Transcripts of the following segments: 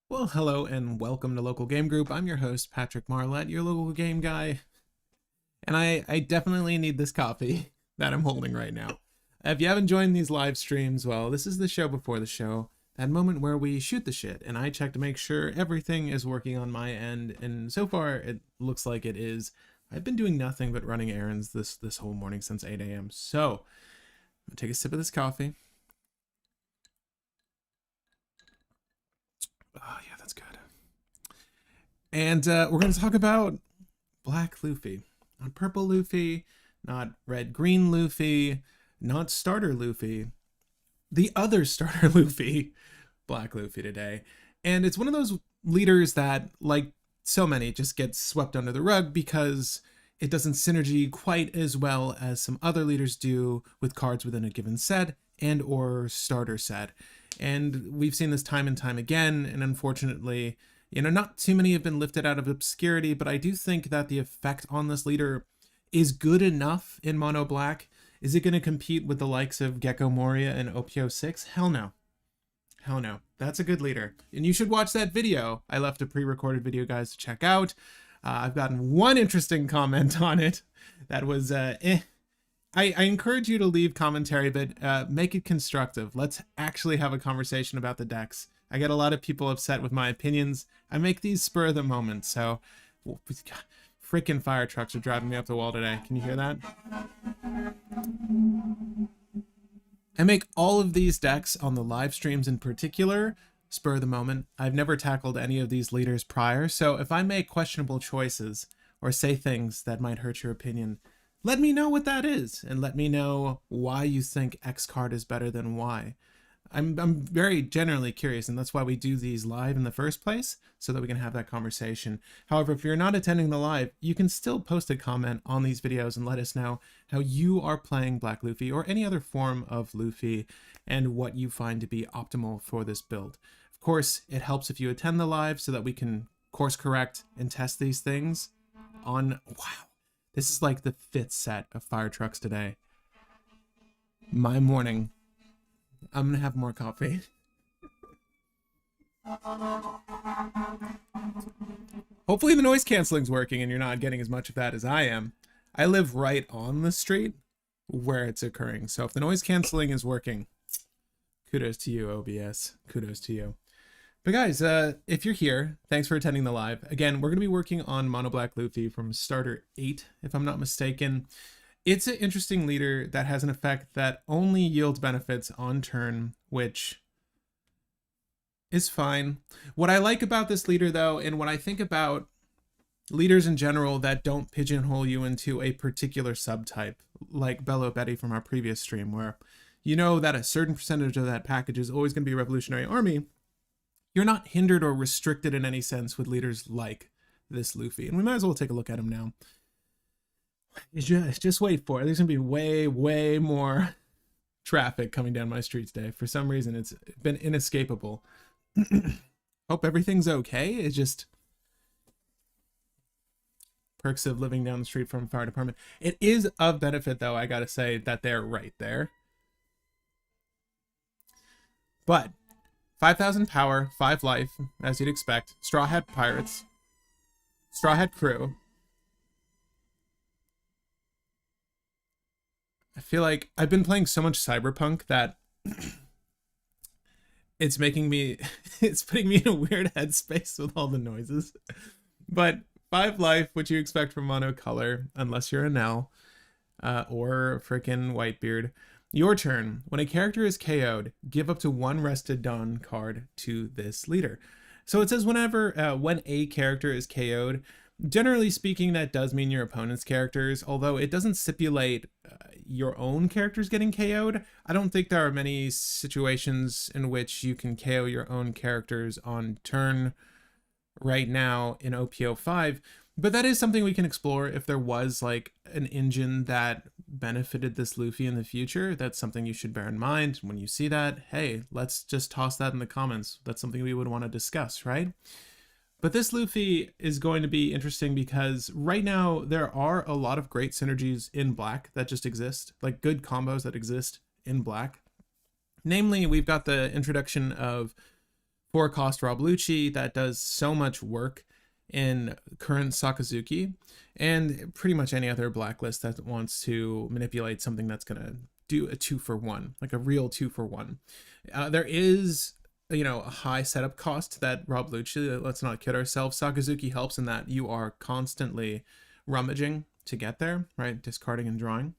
Well, hello and welcome to Local Game Group. I'm your host, Patrick Marlette, your local game guy. And I definitely need this coffee that I'm holding right now. If you haven't joined these live streams, well, this is the show before the show. That moment where we shoot the shit and I check to make sure everything is working on my end. And so far, it looks like it is. I've been doing nothing but running errands this whole morning since 8 a.m. So, I'm gonna take a sip of this coffee. Oh, yeah, that's good. And we're going to talk about Black Luffy. Not Purple Luffy, not Red-Green Luffy, not Starter Luffy. The other Starter Luffy, Black Luffy today. And it's one of those leaders that, like so many, just gets swept under the rug because it doesn't synergy quite as well as some other leaders do with cards within a given set and or starter set. And we've seen this time and time again, and unfortunately, not too many have been lifted out of obscurity, but I do think that the effect on this leader is good enough in Mono Black. Is it going to compete with the likes of Gecko Moria and OP06? Hell no. Hell no. That's a good leader. And you should watch that video. I left a pre-recorded video, guys, to check out. I've gotten one interesting comment on it that was, I encourage you to leave commentary, but make it constructive. Let's actually have a conversation about the decks. I get a lot of people upset with my opinions. I make these spur of the moment, so freaking fire trucks are driving me up the wall today. Can you hear that? I make all of these decks on the live streams in particular, spur of the moment. I've never tackled any of these leaders prior, so if I make questionable choices or say things that might hurt your opinion, let me know what that is, and let me know why you think X card is better than Y. I'm very generally curious, and that's why we do these live in the first place, so that we can have that conversation. However, if you're not attending the live, you can still post a comment on these videos and let us know how you are playing Black Luffy or any other form of Luffy and what you find to be optimal for this build. Of course, it helps if you attend the live so that we can course correct and test these things on... Wow. This is like the 5th set of fire trucks today. My morning. I'm gonna have more coffee. Hopefully the noise canceling's working and you're not getting as much of that as I am. I live right on the street where it's occurring. So if the noise canceling is working, kudos to you, OBS. Kudos to you. But guys, if you're here, thanks for attending the live. Again, we're going to be working on Mono Black Luffy from Starter 8, if I'm not mistaken. It's an interesting leader that has an effect that only yields benefits on turn, which is fine. What I like about this leader, though, and when I think about leaders in general that don't pigeonhole you into a particular subtype, like Bello Betty from our previous stream, where you know that a certain percentage of that package is always going to be a Revolutionary Army, you're not hindered or restricted in any sense with leaders like this Luffy. And we might as well take a look at him now. Just wait for it. There's going to be way more traffic coming down my street today. For some reason, it's been inescapable. Hope everything's okay. It's just perks of living down the street from a fire department. It is of benefit, though, I got to say, that they're right there. But 5,000 power, 5 life, as you'd expect. Straw Hat Pirates. Straw Hat Crew. I feel like I've been playing so much Cyberpunk that it's making me... it's putting me in a weird headspace with all the noises. But 5 life, which you expect from monocolor, unless you're a Nell, or frickin' Whitebeard. Your turn. When a character is KO'd, give up to 1 Rested Dawn card to this leader. So it says when a character is KO'd, generally speaking, that does mean your opponent's characters, although it doesn't stipulate your own characters getting KO'd. I don't think there are many situations in which you can KO your own characters on turn right now in OP05. But that is something we can explore if there was like an engine that benefited this Luffy in the future. That's something you should bear in mind. When you see that, hey, let's just toss that in the comments. That's something we would want to discuss, right? But this Luffy is going to be interesting because right now there are a lot of great synergies in Black that just exist, like good combos that exist in Black. Namely, we've got the introduction of 4 cost Rob Lucci that does so much work in current Sakazuki and pretty much any other blacklist that wants to manipulate something that's going to do a 2-for-1, like a real 2-for-1. There is, you know, a high setup cost that Rob Lucci, let's not kid ourselves. Sakazuki helps in that you are constantly rummaging to get there, right? Discarding and drawing.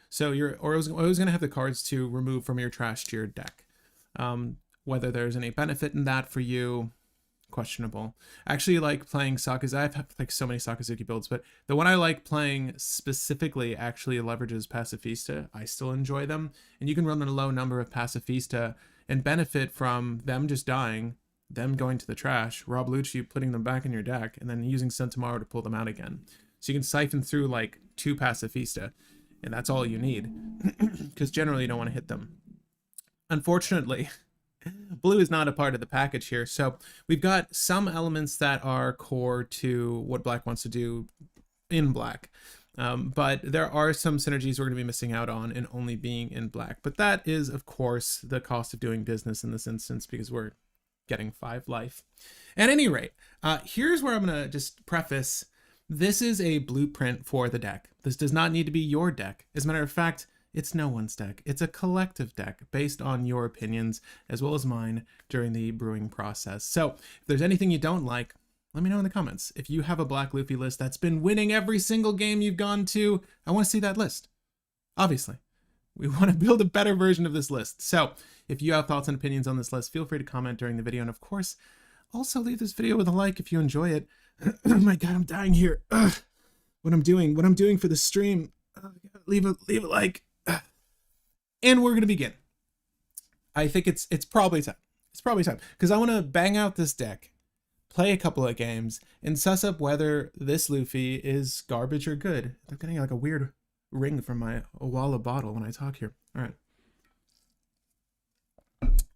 So you're always going to have the cards to remove from your trash tiered deck. Whether there's any benefit in that for you, questionable. Actually, like playing Sakazuki. I've like so many Sakazuki builds, but the one I like playing specifically actually leverages Pacifista. I still enjoy them, and you can run a low number of Pacifista and benefit from them just dying, them going to the trash, Rob Lucci putting them back in your deck, and then using Sentomaro to pull them out again. So you can siphon through like 2 Pacifista, and that's all you need, because generally you don't want to hit them. Unfortunately, blue is not a part of the package here, so we've got some elements that are core to what black wants to do in black. But there are some synergies we're going to be missing out on in only being in black. But that is, of course, the cost of doing business in this instance, because we're getting 5 life. At any rate, here's where I'm going to just preface. This is a blueprint for the deck. This does not need to be your deck. As a matter of fact, it's no one's deck. It's a collective deck based on your opinions as well as mine during the brewing process. So if there's anything you don't like, let me know in the comments. If you have a Black Luffy list that's been winning every single game you've gone to, I want to see that list. Obviously, we want to build a better version of this list. So if you have thoughts and opinions on this list, feel free to comment during the video. And of course, also leave this video with a like if you enjoy it. Oh my God, I'm dying here. What I'm doing for the stream. Leave a like. And we're going to begin. I think it's probably time. It's probably time, because I want to bang out this deck, play a couple of games, and suss up whether this Luffy is garbage or good. I'm getting like a weird ring from my Owala bottle when I talk here. All right.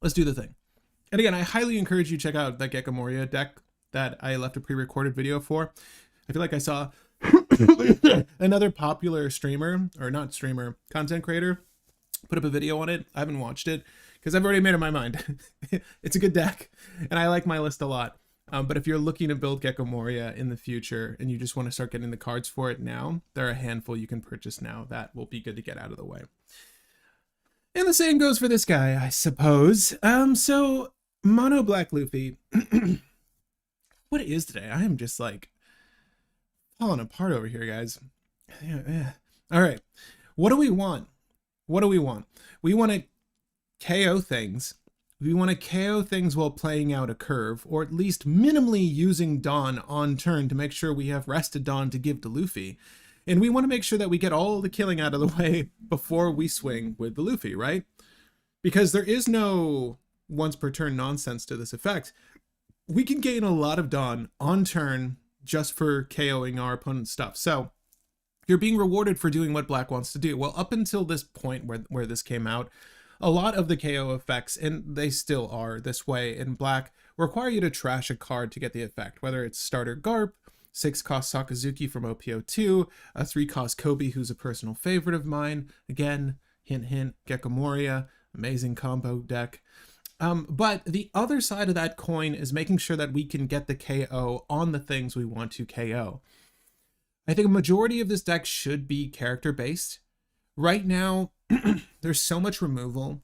Let's do the thing. And again, I highly encourage you to check out that Gecko Moria deck that I left a pre-recorded video for. I feel like I saw another popular streamer, or not streamer, content creator, put up a video on it. I haven't watched it because I've already made up my mind. It's a good deck, and I like my list a lot. But if you're looking to build Gecko Moria in the future and you just want to start getting the cards for it now, there are a handful you can purchase now that will be good to get out of the way. And the same goes for this guy, I suppose. So Mono Black Luffy. What is today? I am just like falling apart over here, guys. Yeah. All right. What do we want? What do we want? We want to KO things. We want to KO things while playing out a curve, or at least minimally using Dawn on turn to make sure we have rested Dawn to give to Luffy. And we want to make sure that we get all the killing out of the way before we swing with the Luffy, right? Because there is no once per turn nonsense to this effect. We can gain a lot of Dawn on turn just for KOing our opponent's stuff. So you're being rewarded for doing what black wants to do. Well, up until this point where this came out, a lot of the KO effects, and they still are this way in black, require you to trash a card to get the effect, whether it's starter Garp, 6 cost Sakazuki from OP02, a 3 cost Kobe, who's a personal favorite of mine. Again, hint, hint, Gecko Moria, amazing combo deck. But the other side of that coin is making sure that we can get the KO on the things we want to KO. I think a majority of this deck should be character-based. Right now, there's so much removal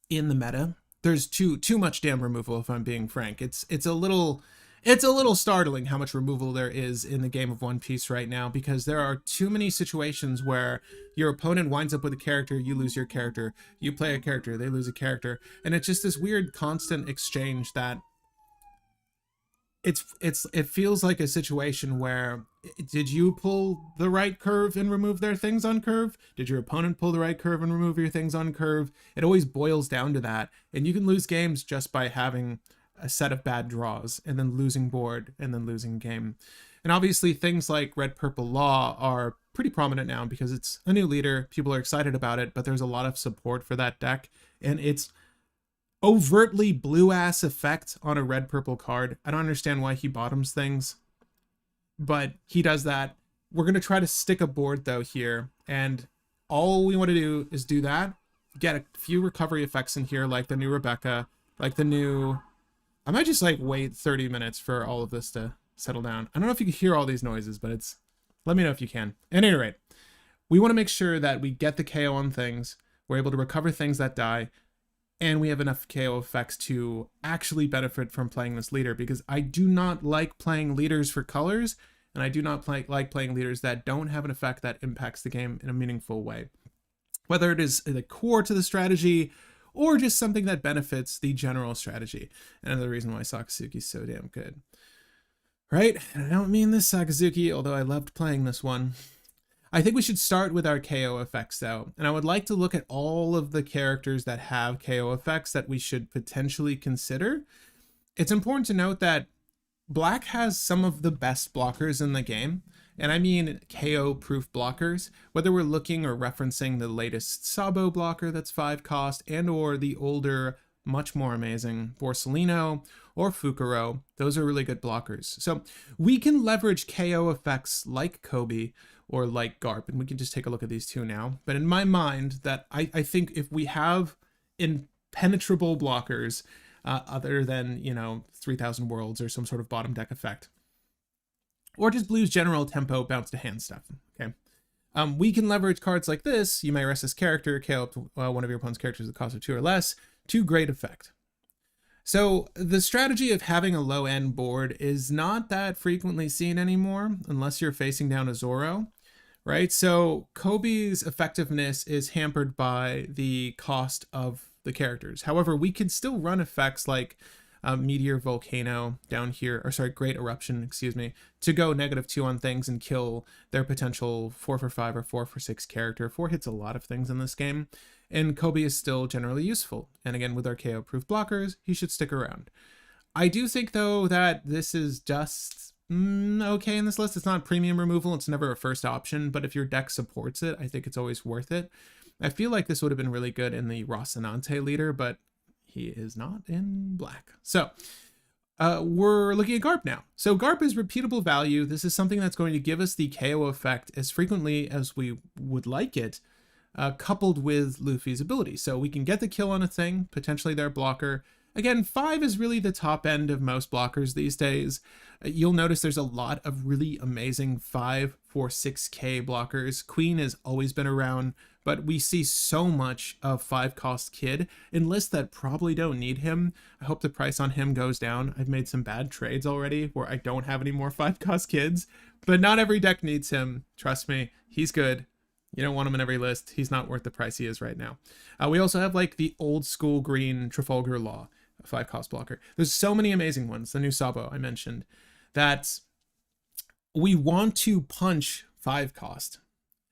in the meta. There's too much damn removal, if I'm being frank. It's a little startling how much removal there is in the game of One Piece right now, because there are too many situations where your opponent winds up with a character, you lose your character, you play a character, they lose a character, and it's just this weird constant exchange that it feels like a situation where, did you pull the right curve and remove their things on curve? Did your opponent pull the right curve and remove your things on curve? It always boils down to that, and you can lose games just by having a set of bad draws and then losing board and then losing game. And obviously things like Red Purple Law are pretty prominent now because it's a new leader, people are excited about it, but there's a lot of support for that deck, and it's overtly blue ass effect on a red purple card. I don't understand why he bottoms things, but he does that. We're going to try to stick a board though here, and all we want to do is do that, get a few recovery effects in here, like the new Rebecca, like the new I might just like wait 30 minutes for all of this to settle down. I don't know if you can hear all these noises, but it's, let me know if you can. At any rate, we want to make sure that we get the KO on things, we're able to recover things that die, and we have enough KO effects to actually benefit from playing this leader, because I do not like playing leaders for colors, and I do not like playing leaders that don't have an effect that impacts the game in a meaningful way. Whether it is the core to the strategy or just something that benefits the general strategy. Another reason why Sakazuki is so damn good. Right? And I don't mean this Sakazuki, although I loved playing this one. I think we should start with our KO effects though, and I would like to look at all of the characters that have KO effects that we should potentially consider. It's important to note that Black has some of the best blockers in the game, and I mean KO-proof blockers, whether we're looking or referencing the latest Sabo blocker that's 5 cost, and or the older, much more amazing Borsalino or Fukuro. Those are really good blockers. So we can leverage KO effects like Kobe or like Garp, and we can just take a look at these two now. But in my mind, that I think if we have impenetrable blockers, other than, you know, 3000 Worlds or some sort of bottom deck effect, or just Blue's general tempo bounce to hand stuff, okay? We can leverage cards like this. You may rest this character, KO up to one of your opponent's characters at the cost of 2 or less, to great effect. So the strategy of having a low end board is not that frequently seen anymore, unless you're facing down a Zoro, right? So Kobe's effectiveness is hampered by the cost of the characters. However, we can still run effects like Meteor Volcano down here, or sorry, Great Eruption, excuse me, to go -2 on things and kill their potential 4 for 5 or 4 for 6 character. 4 hits a lot of things in this game, and Kobe is still generally useful. And again, with our KO-proof blockers, he should stick around. I do think, though, that this is just okay in this list. It's not premium removal. It's never a first option, but if your deck supports it, I think it's always worth it. I feel like this would have been really good in the Rocinante leader, but he is not in Black. So we're looking at Garp now. So Garp is repeatable value. This is something that's going to give us the KO effect as frequently as we would like it, coupled with Luffy's ability. So we can get the kill on a thing, potentially their blocker. Again, 5 is really the top end of most blockers these days. You'll notice there's a lot of really amazing 5 for 6k blockers. Queen has always been around, but we see so much of 5 cost Kid in lists that probably don't need him. I hope the price on him goes down. I've made some bad trades already where I don't have any more 5 cost Kids, but not every deck needs him. Trust me, he's good. You don't want him in every list. He's not worth the price he is right now. We also have like the old school green Trafalgar Law, a 5 cost blocker. There's so many amazing ones. The new Sabo I mentioned, that we want to punch 5 cost.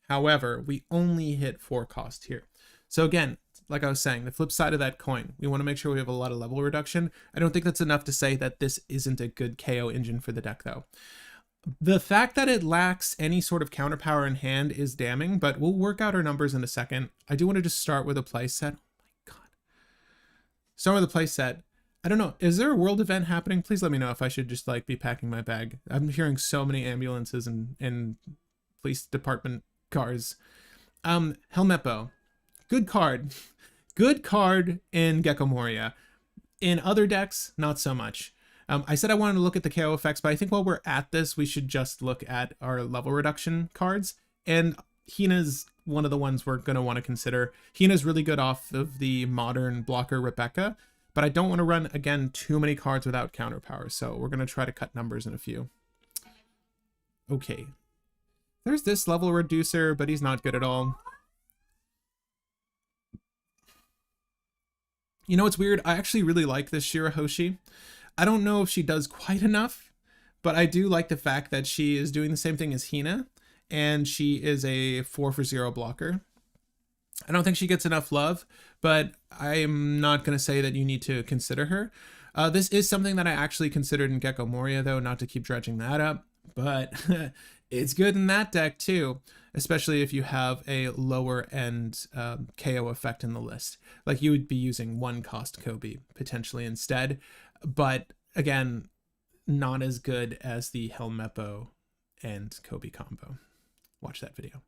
However, we only hit 4 cost here. So again, like I was saying, the flip side of that coin, we want to make sure we have a lot of level reduction. I don't think that's enough to say that this isn't a good KO engine for the deck though. The fact that it lacks any sort of counter power in hand is damning, but we'll work out our numbers in a second. I do want to just start with a play set. Oh my god. Start with a play set. I don't know. Is there a world event happening? Please let me know if I should just like be packing my bag. I'm hearing so many ambulances and police department cars. Helmeppo. Good card. Good card in Gecko Moria. In other decks, not so much. I said I wanted to look at the KO effects, but I think while we're at this, we should just look at our level reduction cards. And Hina's one of the ones we're going to want to consider. Hina's really good off of the modern blocker Rebecca, but I don't want to run, again, too many cards without counter power. So we're going to try to cut numbers in a few. Okay. There's this level reducer, but he's not good at all. You know what's weird? I actually really like this Shirahoshi. I don't know if she does quite enough, but I do like the fact that she is doing the same thing as Hina, and she is a 4 for 0 blocker. I don't think she gets enough love, but I'm not going to say that you need to consider her. This is something that I actually considered in Gecko Moria, though, not to keep dredging that up, but it's good in that deck, too, especially if you have a lower end KO effect in the list. Like, you would be using 1 cost Kobe, potentially, instead. But again, not as good as the Helmeppo and Kobe combo. Watch that video.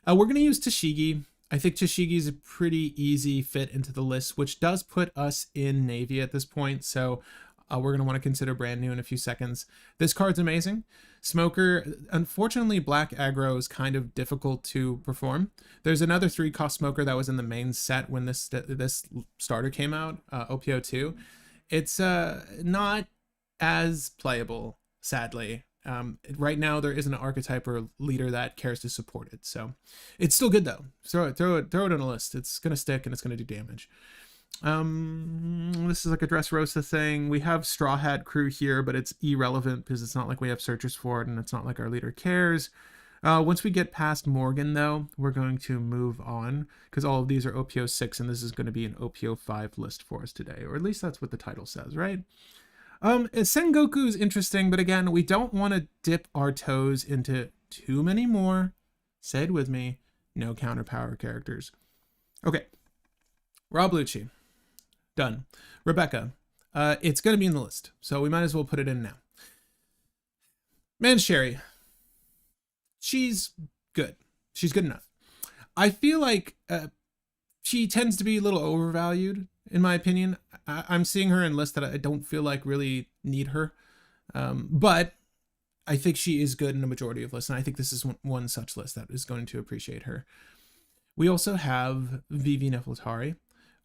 We're going to use Tashigi. I think Tashigi is a pretty easy fit into the list, which does put us in Navy at this point. So we're going to want to consider brand new in a few seconds. This card's amazing. Smoker, unfortunately, black aggro is kind of difficult to perform. There's another 3-cost Smoker that was in the main set when this starter came out, OP02. It's not as playable, sadly. Right now, there isn't an archetype or leader that cares to support it. So it's still good, though. Throw it on a list. It's going to stick, and it's going to do damage. This is like a Dressrosa thing. We have Straw Hat Crew here, but it's irrelevant because it's not like we have searchers for it, and it's not like our leader cares. Once we get past Morgan, though, we're going to move on because all of these are OP06, and this is going to be an OP05 list for us today, or at least that's what the title says, right? Sengoku is interesting, but again, we don't want to dip our toes into too many more, say it with me, no counterpower characters. Okay, Rob Lucci. Done. Rebecca. It's going to be in the list, so we might as well put it in now. Man, Sherry. She's good. She's good enough. I feel like she tends to be a little overvalued, in my opinion. I'm seeing her in lists that I don't feel like really need her. But I think she is good in a majority of lists, and I think this is one such list that is going to appreciate her. We also have Vivi Nefeltari,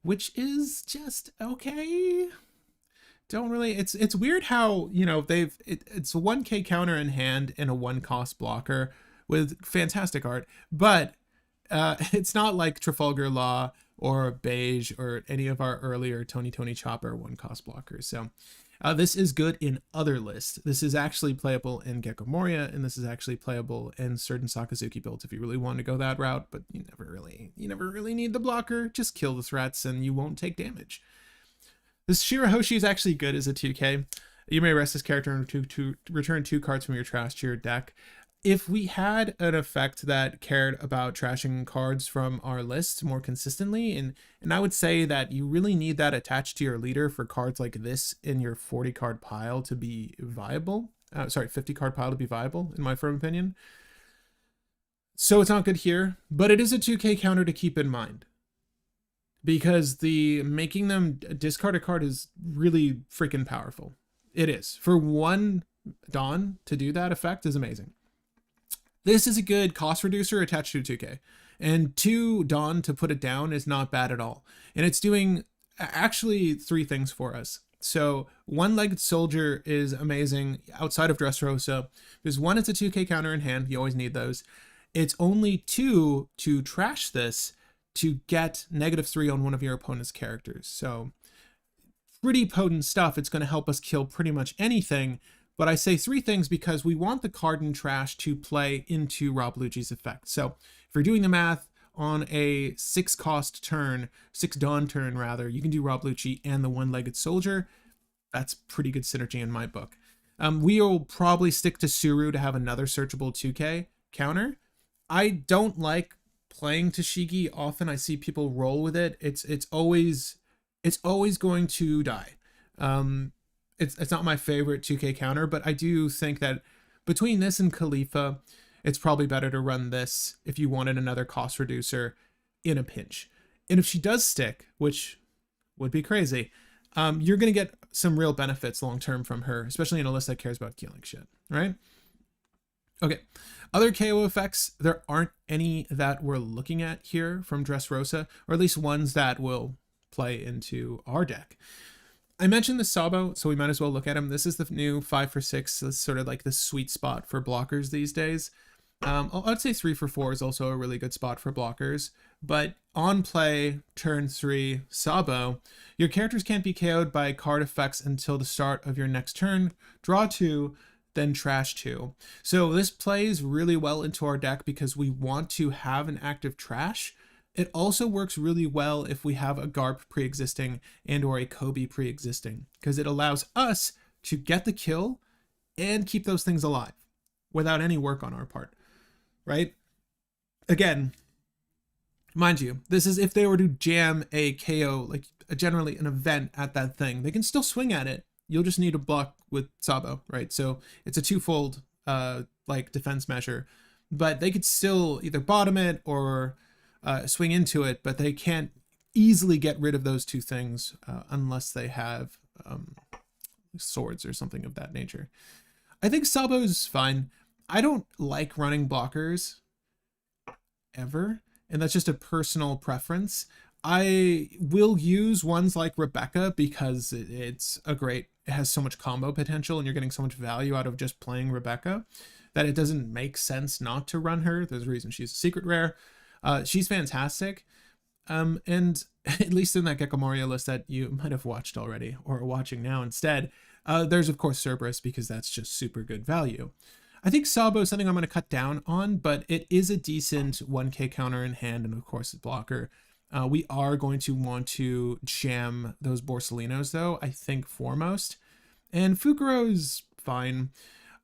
which is just okay. Don't really, it's weird how, you know, it's a 1k counter in hand and a 1-cost blocker with fantastic art, but it's not like Trafalgar Law or Beige or any of our earlier Tony Chopper 1-cost blockers. So this is good in other lists. This is actually playable in Gecko Moria, and this is actually playable in certain Sakazuki builds if you really want to go that route, but you never really need the blocker. Just kill the threats and you won't take damage. This Shirahoshi is actually good as a 2k. You may rest this character and to return 2 cards from your trash to your deck. If we had an effect that cared about trashing cards from our list more consistently, and I would say that you really need that attached to your leader for cards like this in your 40-card pile to be viable. 50-card pile to be viable, in my firm opinion. So it's not good here, but it is a 2k counter to keep in mind. Because the making them discard a card is really freaking powerful. It is. For 1 Dawn to do that effect is amazing. This is a good cost reducer attached to 2k. And 2 Dawn to put it down is not bad at all. And it's doing actually 3 things for us. So One-Legged Soldier is amazing outside of Dressrosa. Because 1, it's a 2k counter in hand. You always need those. It's only 2 to trash this to get -3 on one of your opponent's characters. So pretty potent stuff. It's going to help us kill pretty much anything. But I say 3 things because we want the card in trash to play into Rob Lucci's effect. So if you're doing the math on a 6-cost turn, 6 Dawn turn rather, you can do Rob Lucci and the One-Legged Soldier. That's pretty good synergy in my book. We'll probably stick to Suru to have another searchable 2k counter. I don't like playing Tashigi often. I see people roll with it. It's always going to die. It's not my favorite 2k counter, but I do think that between this and Khalifa, it's probably better to run this if you wanted another cost reducer in a pinch. And if she does stick, which would be crazy, you're going to get some real benefits long-term from her, especially in a list that cares about killing shit, right? Okay, other KO effects, there aren't any that we're looking at here from Dressrosa, or at least ones that will play into our deck. I mentioned the Sabo, so we might as well look at him. This is the new 5 for 6. It's sort of like the sweet spot for blockers these days. I'd say 3 for 4 is also a really good spot for blockers. But on play, turn 3, Sabo, your characters can't be KO'd by card effects until the start of your next turn. Draw 2, then trash 2. So this plays really well into our deck because we want to have an active trash. It also works really well if we have a Garp pre-existing and or a Kobe pre-existing, because it allows us to get the kill and keep those things alive without any work on our part, right? Again, mind you, this is if they were to jam a KO, like generally an event at that thing, they can still swing at it. You'll just need a block with Sabo, right? So it's a twofold like defense measure, but they could still either bottom it or swing into it, but they can't easily get rid of those 2 things unless they have swords or something of that nature. I think Sabo's fine. I don't like running blockers ever, and that's just a personal preference. I will use ones like Rebecca because it has so much combo potential and you're getting so much value out of just playing Rebecca that it doesn't make sense not to run her. There's a reason she's a secret rare. She's fantastic. And at least in that Gecko Moria list that you might have watched already or are watching now instead, there's of course Cerberus because that's just super good value. I think Sabo is something I'm going to cut down on, but it is a decent 1k counter in hand and of course a blocker. We are going to want to jam those Borsalinos though, I think foremost. And Fukuro's fine.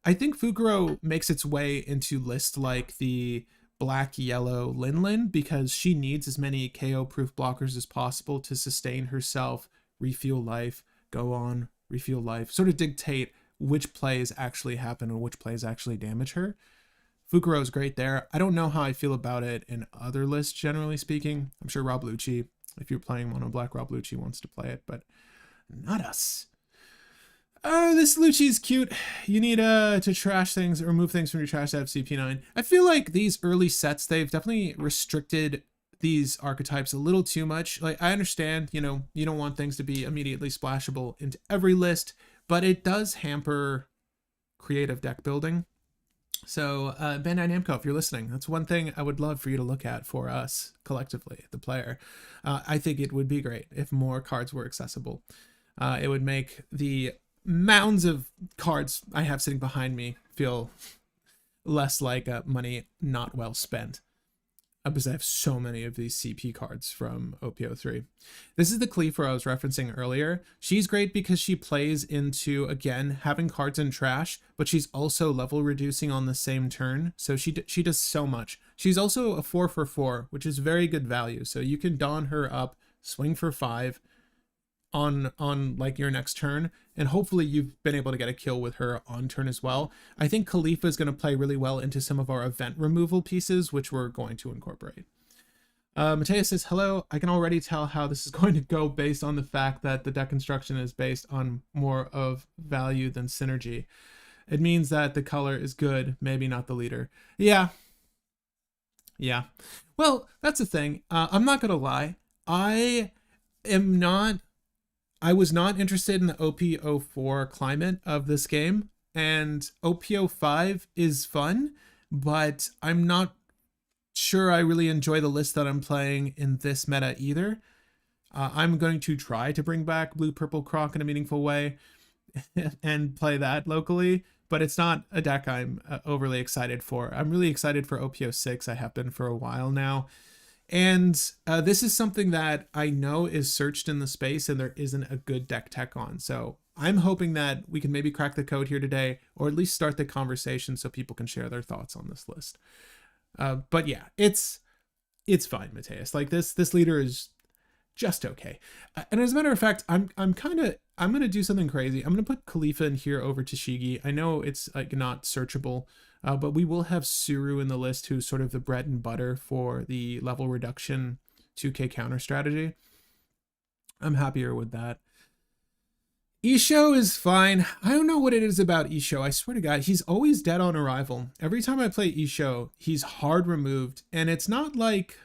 I think Fukuro makes its way into lists like the black-yellow Linlin because she needs as many KO-proof blockers as possible to sustain herself, refuel life, go on, refuel life, sort of dictate which plays actually happen and which plays actually damage her. Fukuro is great there. I don't know how I feel about it in other lists, generally speaking. I'm sure Rob Lucci, if you're playing Mono Black, Rob Lucci wants to play it, but not us. This Lucci's cute. You need to trash things or remove things from your trash to have CP9. I feel like these early sets, they've definitely restricted these archetypes a little too much. Like, I understand, you know, you don't want things to be immediately splashable into every list, but it does hamper creative deck building. So Bandai Namco, if you're listening, that's one thing I would love for you to look at for us collectively, the player. I think it would be great if more cards were accessible. It would make the mounds of cards I have sitting behind me feel less like money not well spent. Because I have so many of these CP cards from OP03. This is the Khalifa I was referencing earlier. She's great because she plays into, again, having cards in trash, but she's also level reducing on the same turn. So she does so much. She's also a 4 for 4, which is very good value. So you can don her up, swing for 5 on like your next turn, and hopefully you've been able to get a kill with her on turn as well. I think Khalifa is going to play really well into some of our event removal pieces, which we're going to incorporate. Mateus says, hello, I can already tell how this is going to go based on the fact that the deck construction is based on more of value than synergy. It means that the color is good, maybe not the leader. Yeah. Well, that's the thing. I'm not going to lie. I was not interested in the OP04 climate of this game, and OP05 is fun, but I'm not sure I really enjoy the list that I'm playing in this meta either. I'm going to try to bring back Blue Purple Croc in a meaningful way and play that locally, but it's not a deck I'm overly excited for. I'm really excited for OP06. I have been for a while now. And this is something that I know is searched in the space and there isn't a good deck tech on. So I'm hoping that we can maybe crack the code here today, or at least start the conversation so people can share their thoughts on this list. But yeah, it's fine, Mateus. Like this leader is just okay. And as a matter of fact, I'm going to do something crazy. I'm going to put Khalifa in here over Tashigi. I know it's like not searchable, but we will have Suru in the list, who's sort of the bread and butter for the level reduction 2k counter strategy. I'm happier with that. Isho is fine. I don't know what it is about Isho. I swear to God, he's always dead on arrival. Every time I play Isho, he's hard removed, and it's not like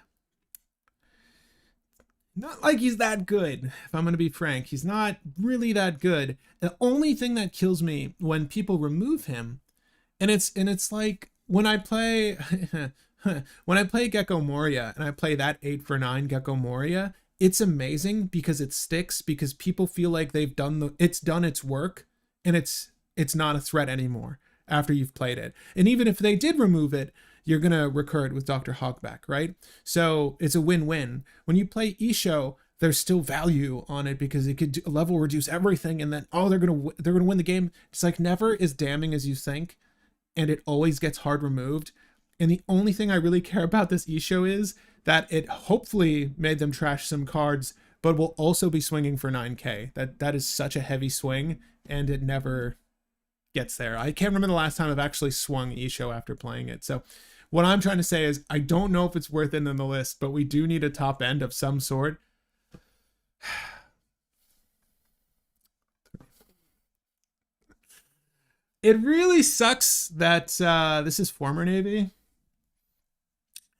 he's that good. If I'm going to be frank, he's not really that good. The only thing that kills me when people remove him, and it's like when I play Gecko Moria and I play that 8 for 9 Gecko Moria, it's amazing because it sticks, because people feel like they've done its work, and it's not a threat anymore after you've played it. And even if they did remove it, you're going to recur it with Dr. Hogback, right? So it's a win-win. When you play Isho, there's still value on it because it could level reduce everything, and then, oh, they're going to win the game. It's like never as damning as you think, and it always gets hard removed. And the only thing I really care about this Isho is that it hopefully made them trash some cards, but will also be swinging for 9k. That is such a heavy swing, and it never gets there. I can't remember the last time I've actually swung Isho after playing it. So what I'm trying to say is I don't know if it's worth it in the list, but we do need a top end of some sort. It really sucks that this is former Navy.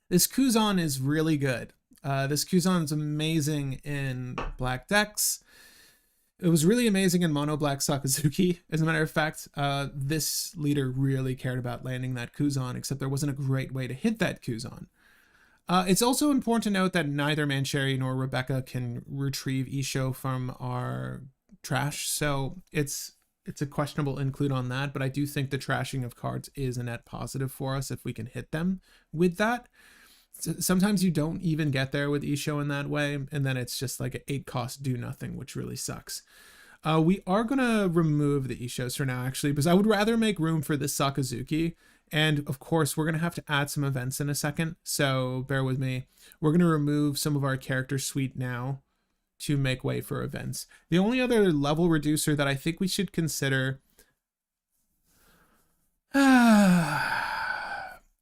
This Kuzan is really good. This Kuzan is amazing in black decks. It was really amazing in mono black Sakazuki. As a matter of fact, this leader really cared about landing that Kuzan, except there wasn't a great way to hit that Kuzan. It's also important to note that neither Mancherry nor Rebecca can retrieve Isho from our trash, so it's a questionable include on that, but I do think the trashing of cards is a net positive for us if we can hit them with that. Sometimes you don't even get there with Isho in that way, and then it's just like an 8 cost do nothing, which really sucks. We are going to remove the Ishos for now, actually, because I would rather make room for this Sakazuki. And of course, we're going to have to add some events in a second, so bear with me. We're going to remove some of our character suite now to make way for events. The only other level reducer that I think we should consider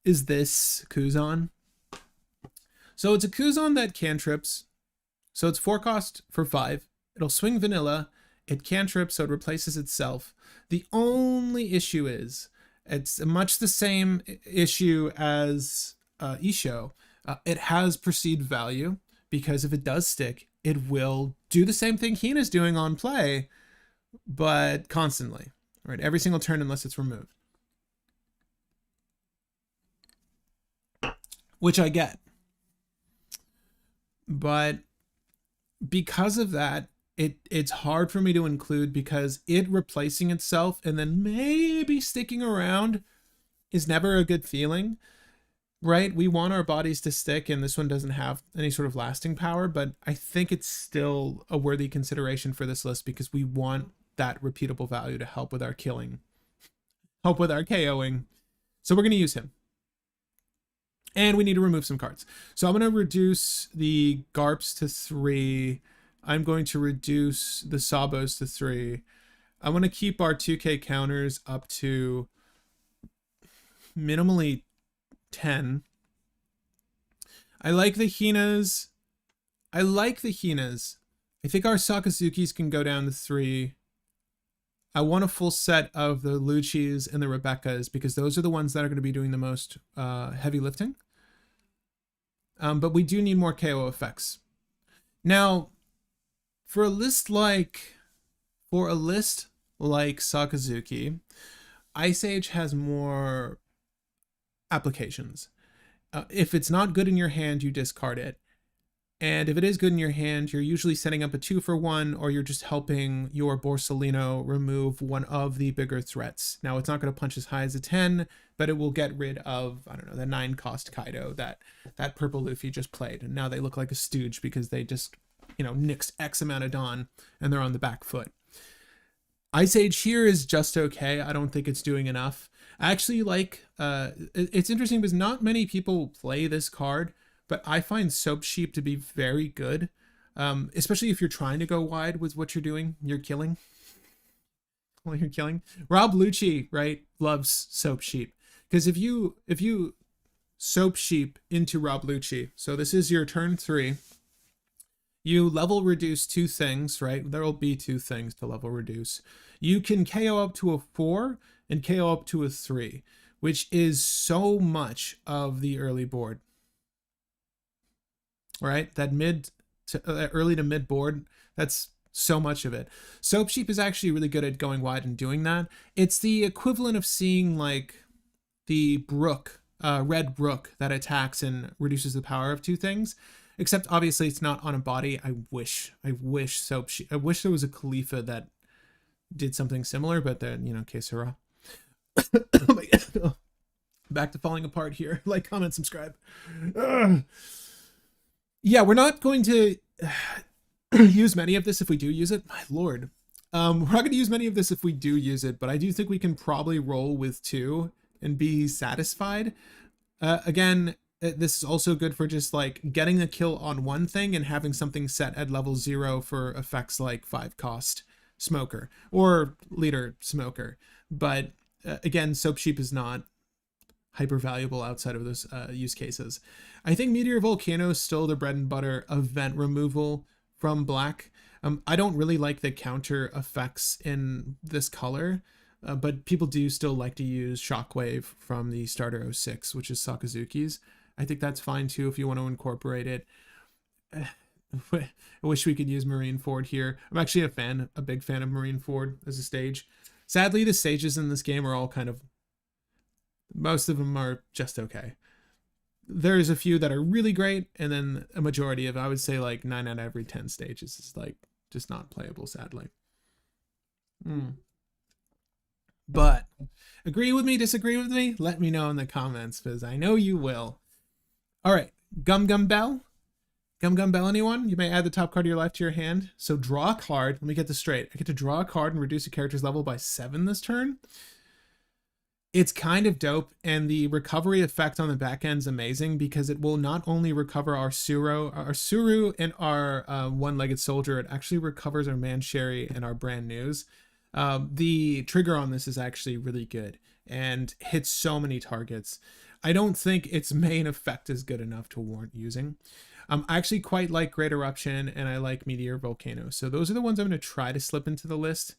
is this Kuzan. So it's a Kuzan that cantrips. So it's 4 cost for 5. It'll swing vanilla. It cantrips, so it replaces itself. The only issue is it's much the same issue as Isho. It has perceived value, because if it does stick, it will do the same thing Hina's doing on play, but constantly, right? Every single turn unless it's removed. Which I get. But because of that, it's hard for me to include, because it replacing itself and then maybe sticking around is never a good feeling, right? We want our bodies to stick, and this one doesn't have any sort of lasting power, but I think it's still a worthy consideration for this list, because we want that repeatable value to help with our killing, help with our KOing. So we're going to use him. And we need to remove some cards. So I'm going to reduce the Garps to 3. I'm going to reduce the Sabos to 3. I want to keep our 2K counters up to minimally 10. I like the Hinas. I think our Sakazukis can go down to 3. I want a full set of the Luccis and the Rebeccas, because those are the ones that are going to be doing the most heavy lifting. But we do need more KO effects. Now, for a list like Sakazuki, Ice Age has more applications. If it's not good in your hand, you discard it. And if it is good in your hand, you're usually setting up a 2-for-1, or you're just helping your Borsalino remove one of the bigger threats. Now, it's not going to punch as high as a 10, but it will get rid of, I don't know, the 9 cost Kaido that purple Luffy just played. And now they look like a stooge because they just, you know, nixed X amount of Dawn and they're on the back foot. Ice Age here is just okay. I don't think it's doing enough. I actually like, it's interesting because not many people play this card, but I find Soap Sheep to be very good, especially if you're trying to go wide with what you're doing. You're killing. Well, you're killing. Rob Lucci, right, loves Soap Sheep. Because if you Soap Sheep into Rob Lucci, so this is your turn 3, you level reduce 2 things, right? There will be 2 things to level reduce. You can KO up to a 4 and KO up to a 3, which is so much of the early board. Right, that early to mid board, that's so much of it. Soap Sheep is actually really good at going wide and doing that. It's the equivalent of seeing like the Brook, red Brook that attacks and reduces the power of 2 things, except obviously it's not on a body. I wish Soap Sheep, I wish there was a Khalifa that did something similar, but then, you know, que sera. Oh my God. Back to falling apart here. Like, comment, subscribe. Yeah, we're not going to use many of this if we do use it. My lord. We're not going to use many of this if we do use it, but I do think we can probably roll with 2 and be satisfied. Again, this is also good for just like getting a kill on one thing and having something set at level 0 for effects like 5 cost Smoker or Leader Smoker. But again, Soap Sheep is not hyper valuable outside of those use cases. I think Meteor Volcano is still the bread and butter of vent removal from black. I don't really like the counter effects in this color. but people do still like to use Shockwave from the starter 06, which is Sakazuki's. I think that's fine too if you want to incorporate it. I wish we could use Marineford here. I'm actually a big fan of Marineford as a stage. Sadly, the stages in this game are all kind of, most of them are just okay. There's a few that are really great, and then a majority of, I would say like 9 out of every 10 stages is like just not playable, sadly. But agree with me, disagree with me? Let me know in the comments, because I know you will. All right, Gum Gum Bell. Gum Gum Bell, anyone? You may add the top card of your life to your hand. So draw a card. Let me get this straight. I get to draw a card and reduce a character's level by 7 this turn. It's kind of dope, and the recovery effect on the back end is amazing because it will not only recover our Suru and our one-legged soldier, it actually recovers our Mancherry and our brand news. The trigger on this is actually really good and hits so many targets. I don't think its main effect is good enough to warrant using. I actually quite like Great Eruption, and I like Meteor Volcano. So those are the ones I'm going to try to slip into the list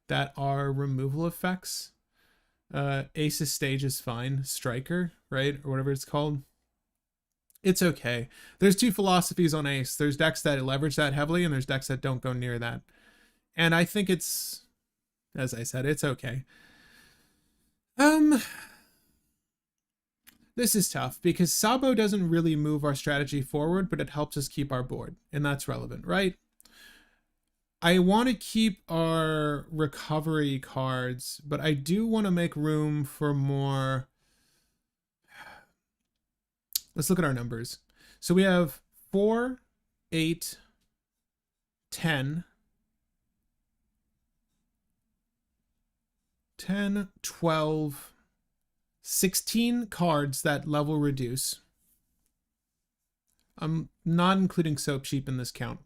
that are removal effects. Ace's Stage is fine. Striker, right? Or whatever it's called. It's okay. There's two philosophies on Ace. There's decks that leverage that heavily, and there's decks that don't go near that. And I think it's, as I said, it's okay. This is tough because Sabo doesn't really move our strategy forward, but it helps us keep our board, and that's relevant, right? I want to keep our recovery cards, but I do want to make room for more. Let's look at our numbers. So we have 4, 8, 10, 12, 16 cards that level reduce. I'm not including Soap Sheep in this count.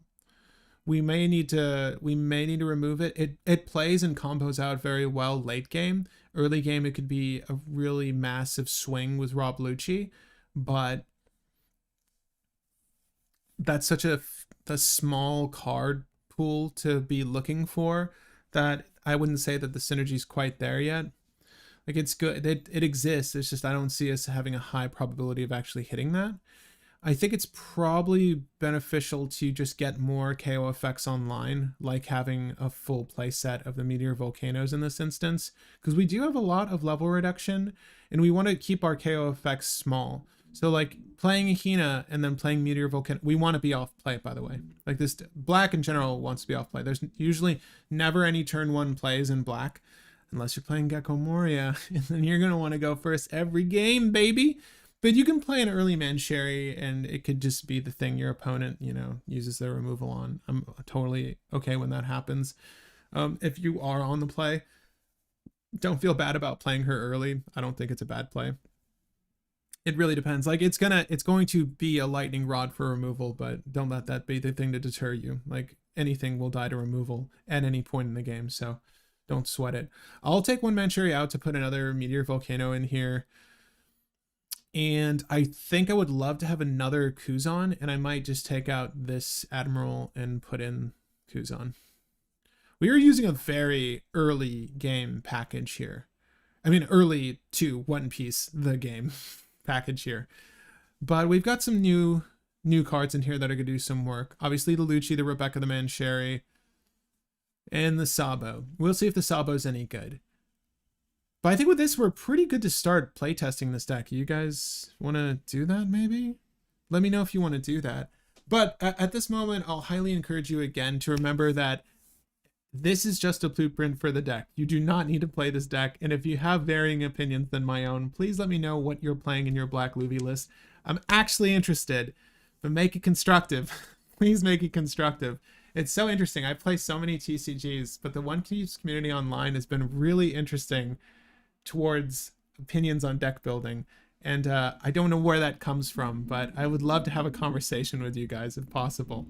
We may need to remove it. It plays and combos out very well late game. Early game, it could be a really massive swing with Rob Lucci, but that's such a small card pool to be looking for that I wouldn't say that the synergy is quite there yet. Like, it's good. It exists. It's just I don't see us having a high probability of actually hitting that. I think it's probably beneficial to just get more KO effects online, like having a full play set of the Meteor Volcanoes in this instance, because we do have a lot of level reduction, and we want to keep our KO effects small. So like playing Hina and then playing Meteor Volcano, we want to be off play, by the way. Like this, Black in general wants to be off play. There's usually never any turn 1 plays in Black, unless you're playing Gecko Moria, and then you're going to want to go first every game, baby. But you can play an early Mancherry, and it could just be the thing your opponent, uses their removal on. I'm totally okay when that happens. If you are on the play, don't feel bad about playing her early. I don't think it's a bad play. It really depends. Like, it's going to be a lightning rod for removal, but don't let that be the thing to deter you. Like, anything will die to removal at any point in the game, so don't sweat it. I'll take one Mancherry out to put another Meteor Volcano in here. And I think I would love to have another Kuzan, and I might just take out this Admiral and put in Kuzan. We are using a very early game package here. I mean, early to One Piece, the game package here. But we've got some new cards in here that are going to do some work. Obviously, the Lucci, the Rebecca, the Mancherry, and the Sabo. We'll see if the Sabo's any good. But I think with this, we're pretty good to start playtesting this deck. You guys want to do that, maybe? Let me know if you want to do that. But at this moment, I'll highly encourage you again to remember that this is just a blueprint for the deck. You do not need to play this deck. And if you have varying opinions than my own, please let me know what you're playing in your Black Luffy list. I'm actually interested, but make it constructive. Please make it constructive. It's so interesting. I play so many TCGs, but the One Piece community online has been really interesting towards opinions on deck building, and I don't know where that comes from, but I would love to have a conversation with you guys if possible.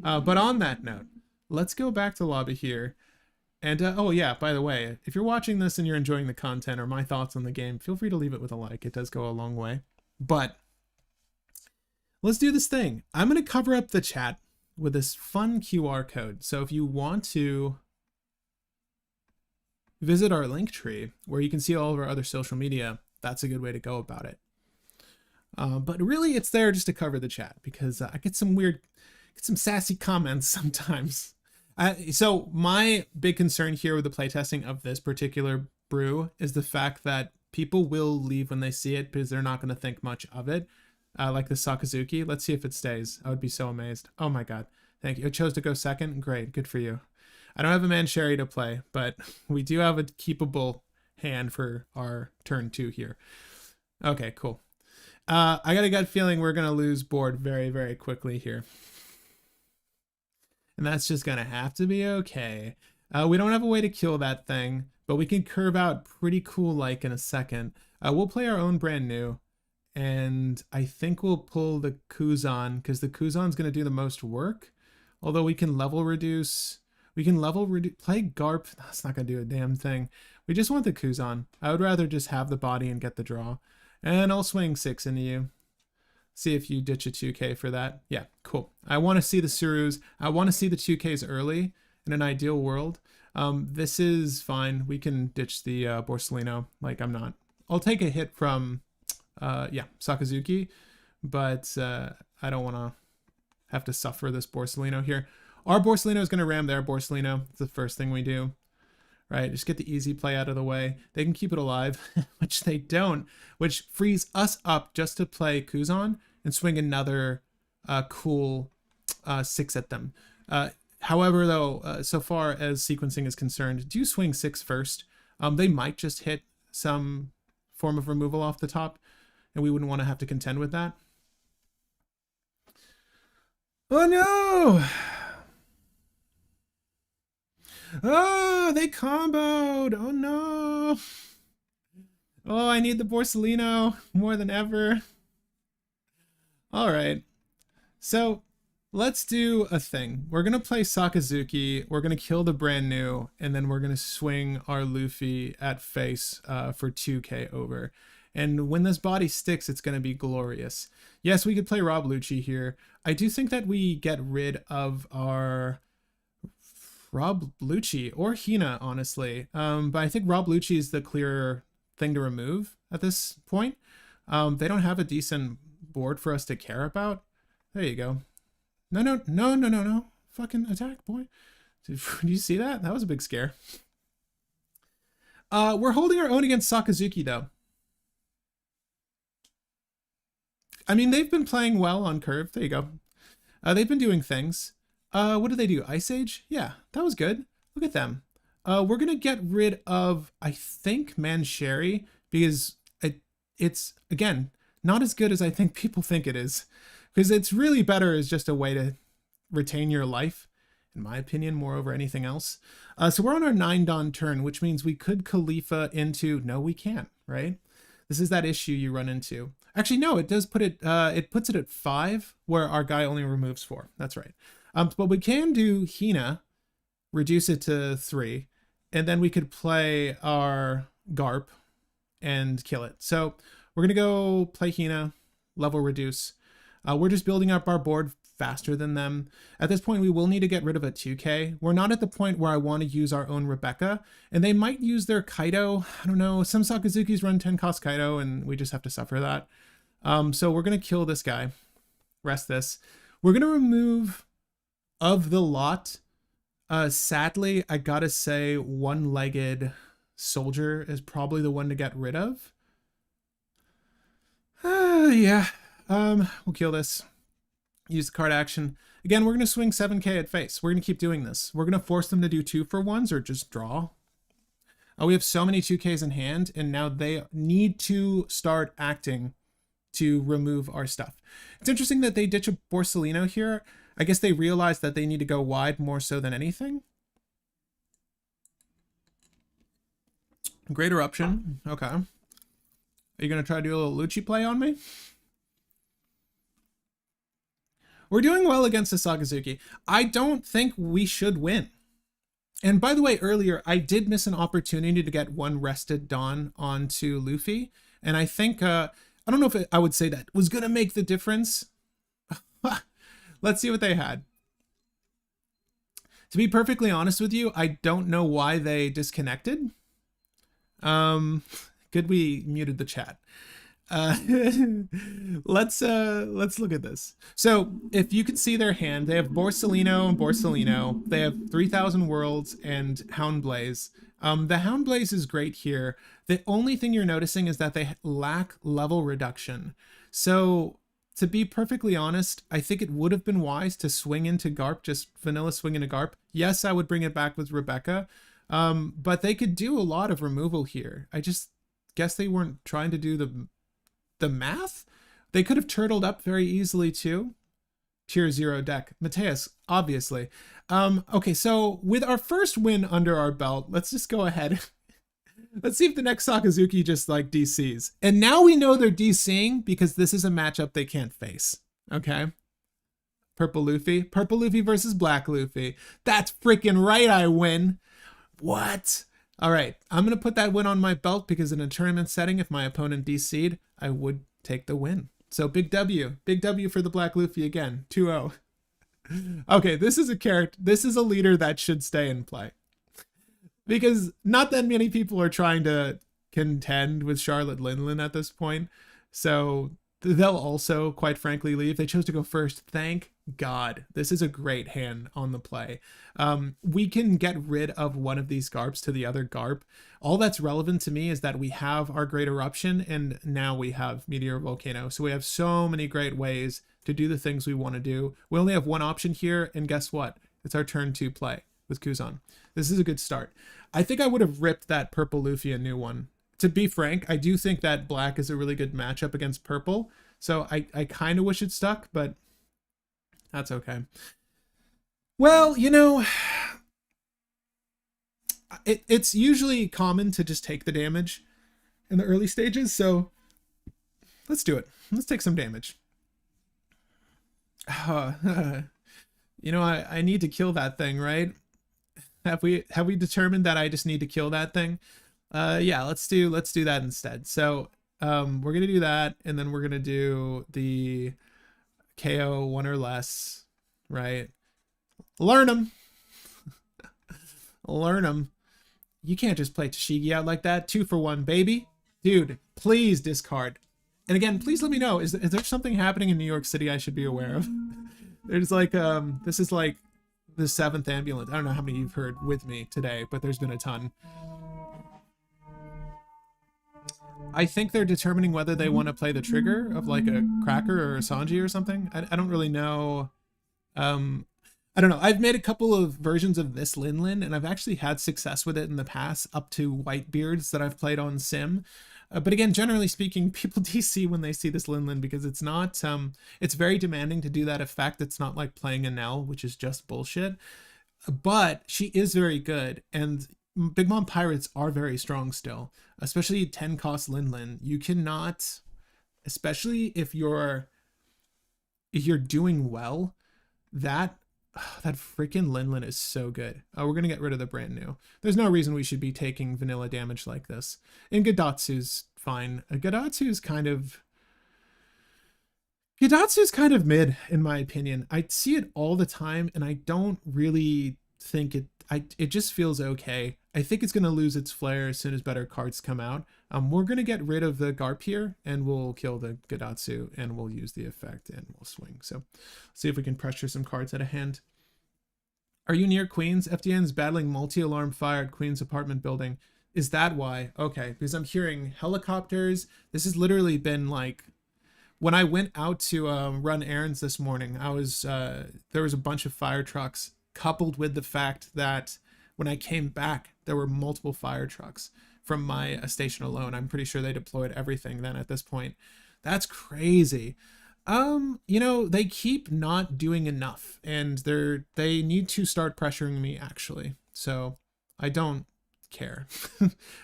But on that note, let's go back to lobby here. And oh yeah, by the way, if you're watching this and you're enjoying the content or my thoughts on the game, feel free to leave it with a like. It does go a long way. But let's do this thing. I'm going to cover up the chat with this fun QR code. So if you want to visit our link tree where you can see all of our other social media. That's a good way to go about it. But really, it's there just to cover the chat because I get some sassy comments sometimes. So my big concern here with the playtesting of this particular brew is the fact that people will leave when they see it because they're not going to think much of it. Like the Sakazuki. Let's see if it stays. I would be so amazed. Oh my god. Thank you. It chose to go second. Great. Good for you. I don't have a Mancherry to play, but we do have a keepable hand for our turn 2 here. Okay, cool. I got a gut feeling we're going to lose board very, very quickly here. And that's just going to have to be okay. We don't have a way to kill that thing, but we can curve out pretty cool like in a second. We'll play our own brand new. And I think we'll pull the Kuzan because the Kuzan's going to do the most work. Although we can level reduce. We can play Garp. That's not going to do a damn thing. We just want the Kuzan. I would rather just have the body and get the draw. And I'll swing 6 into you. See if you ditch a 2K for that. Yeah, cool. I want to see the Surus. I want to see the 2Ks early in an ideal world. This is fine. We can ditch the Borsalino. Like, I'm not. I'll take a hit from, Sakazuki. But I don't want to have to suffer this Borsalino here. Our Borsalino is going to ram their Borsalino. It's the first thing we do. Right? Just get the easy play out of the way. They can keep it alive, which they don't, which frees us up just to play Kuzan and swing another cool 6 at them. However, though, so far as sequencing is concerned, do swing 6 first. They might just hit some form of removal off the top, and we wouldn't want to have to contend with that. Oh no! Oh, they comboed. Oh no. Oh, I need the Borsalino more than ever. All right. So let's do a thing. We're going to play Sakazuki. We're going to kill the brand new. And then we're going to swing our Luffy at face for 2K over. And when this body sticks, it's going to be glorious. Yes, we could play Rob Lucci here. I do think that we get rid of our Rob Lucci or Hina, honestly. But I think Rob Lucci is the clearer thing to remove at this point. They don't have a decent board for us to care about. There you go. No. Fucking attack, boy. Did you see that? That was a big scare. We're holding our own against Sakazuki, though. I mean, they've been playing well on curve. There you go. They've been doing things. What did they do? Ice Age? Yeah, that was good. Look at them. We're going to get rid of, I think, Mancherry, because it's, again, not as good as I think people think it is. Because it's really better as just a way to retain your life, in my opinion, more over anything else. So we're on our 9-Dawn turn, which means we could Khalifa into, no, we can't, right? This is that issue you run into. Actually, no, it does put it, it puts it at 5, where our guy only removes 4. That's right. But we can do Hina, reduce it to 3, and then we could play our Garp and kill it. So we're going to go play Hina, level reduce. We're just building up our board faster than them. At this point, we will need to get rid of a 2K. We're not at the point where I want to use our own Rebecca, and they might use their Kaido. I don't know. Some Sakazukis run 10 cost Kaido, and we just have to suffer that. So we're going to kill this guy. Rest this. We're going to remove of the lot. Sadly, I gotta say one-legged soldier is probably the one to get rid of. Yeah. We'll kill this. Use the card action. Again, we're going to swing 7K at face. We're going to keep doing this. We're going to force them to do 2-for-1s or just draw. We have so many 2Ks in hand, and now they need to start acting to remove our stuff. It's interesting that they ditch a Borsalino here. I guess they realize that they need to go wide more so than anything. Great Eruption. Okay. Are you going to try to do a little Lucci play on me? We're doing well against the Sakazuki. I don't think we should win. And by the way, earlier, I did miss an opportunity to get one rested Dawn onto Luffy. And I think, I don't know if I would say that was going to make the difference. Let's see what they had. To be perfectly honest with you, I don't know why they disconnected. Good we muted the chat. Uh, let's look at this. So if you can see their hand, they have Borsalino and Borsalino. They have 3,000 Worlds and Houndblaze. The Houndblaze is great here. The only thing you're noticing is that they lack level reduction. So to be perfectly honest, I think it would have been wise to swing into Garp, just vanilla swing into Garp. Yes, I would bring it back with Rebecca. But they could do a lot of removal here. I just guess they weren't trying to do the math. They could have turtled up very easily too. Tier 0 deck. Mateus, obviously. Okay, so with our first win under our belt, let's just go ahead. Let's see if the next Sakazuki just like DCs. And now we know they're DCing because this is a matchup they can't face. Okay. Purple Luffy versus Black Luffy. That's freaking right, I win. What? All right, I'm going to put that win on my belt because in a tournament setting, if my opponent DC'd, I would take the win. So big W for the Black Luffy again, 2-0. Okay, this is a character. This is a leader that should stay in play because not that many people are trying to contend with Charlotte Linlin at this point. So they'll also, quite frankly, leave. They chose to go first. Thank God. This is a great hand on the play. We can get rid of one of these Garps to the other Garp. All that's relevant to me is that we have our Great Eruption and now we have Meteor Volcano. So we have so many great ways to do the things we want to do. We only have one option here, and guess what? It's our turn 2 play with Kuzan. This is a good start. I think I would have ripped that Purple Luffy a new one. To be frank, I do think that Black is a really good matchup against Purple. So I kind of wish it stuck, but that's okay. Well, you know, it's usually common to just take the damage in the early stages. So let's do it. Let's take some damage. You know, I need to kill that thing, right? Have we determined that I just need to kill that thing? Yeah, let's do that instead. So we're gonna do that, and then we're gonna do the KO 1 or less, right? Learn them. Learn them. You can't just play Tashigi out like that. 2 for 1, baby. Dude, please discard. And again, please let me know, is there something happening in New York City I should be aware of? There's like, this is like the 7th ambulance. I don't know how many you've heard with me today, but there's been a ton. I think they're determining whether they want to play the trigger of like a Cracker or a Sanji or something. I don't really know. I don't know. I've made a couple of versions of this Linlin, and I've actually had success with it in the past, up to Whitebeards that I've played on Sim. But again, generally speaking, people DC when they see this Linlin because it's not, it's very demanding to do that effect. It's not like playing a Nell, which is just bullshit. But she is very good, and Big Mom Pirates are very strong still, especially 10 cost Linlin. You cannot, especially if you're doing well, that freaking Linlin is so good. We're going to get rid of the brand new. There's no reason we should be taking vanilla damage like this. And Gadatsu's fine. Gadatsu's kind of mid, in my opinion. I see it all the time, and I don't really think it just feels okay. I think it's going to lose its flair as soon as better cards come out. We're going to get rid of the Garp here, and we'll kill the Gadatsu, and we'll use the effect, and we'll swing. So see if we can pressure some cards out of hand. Are you near Queens? FDN's battling multi-alarm fire at Queens apartment building. Is that why? Okay, because I'm hearing helicopters. This has literally been like, when I went out to run errands this morning, I was there was a bunch of fire trucks, coupled with the fact that when I came back, there were multiple fire trucks from my station alone. I'm pretty sure they deployed everything then at this point. That's crazy. You know, they keep not doing enough, and they need to start pressuring me actually. So I don't care.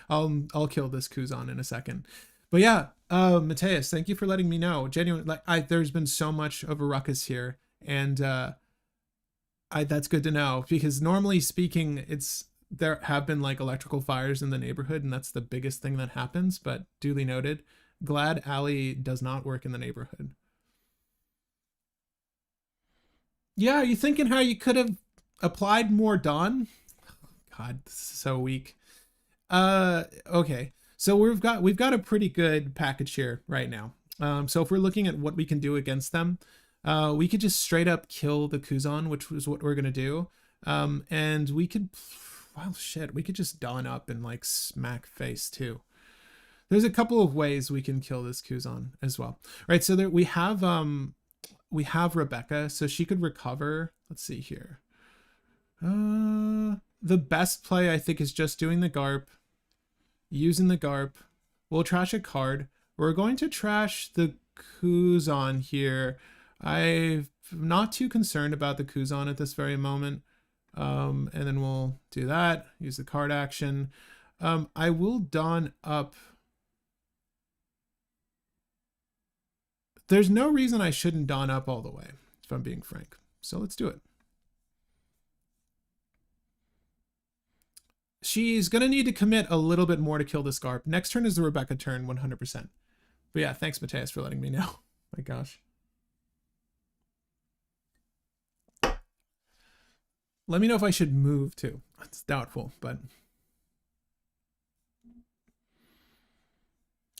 I'll kill this Kuzan in a second. But yeah, Mateus, thank you for letting me know. Genuine, like there's been so much of a ruckus here, and that's good to know, because normally speaking, there have been like electrical fires in the neighborhood, and that's the biggest thing that happens. But duly noted, glad Alley does not work in the neighborhood. Yeah, are you thinking how you could have applied more Dawn? God, this is so weak. Okay. So we've got a pretty good package here right now. So if we're looking at what we can do against them, we could just straight up kill the Kuzan, which was what we're gonna do. And we could, well, shit, we could just dawn up and like smack face too. There's a couple of ways we can kill this Kuzan as well. All right, so there we have Rebecca, so she could recover. Let's see here. The best play I think is just doing the Garp, using the Garp. We'll trash a card. We're going to trash the Kuzan here. I'm not too concerned about the Kuzan at this very moment. And then we'll do that, use the card action. I will dawn up. There's no reason I shouldn't dawn up all the way, if I'm being frank. So let's do it. She's going to need to commit a little bit more to kill this Garp. Next turn is the Rebecca turn, 100%. But yeah, thanks, Mateus, for letting me know. My gosh. Let me know if I should move too. It's doubtful, but...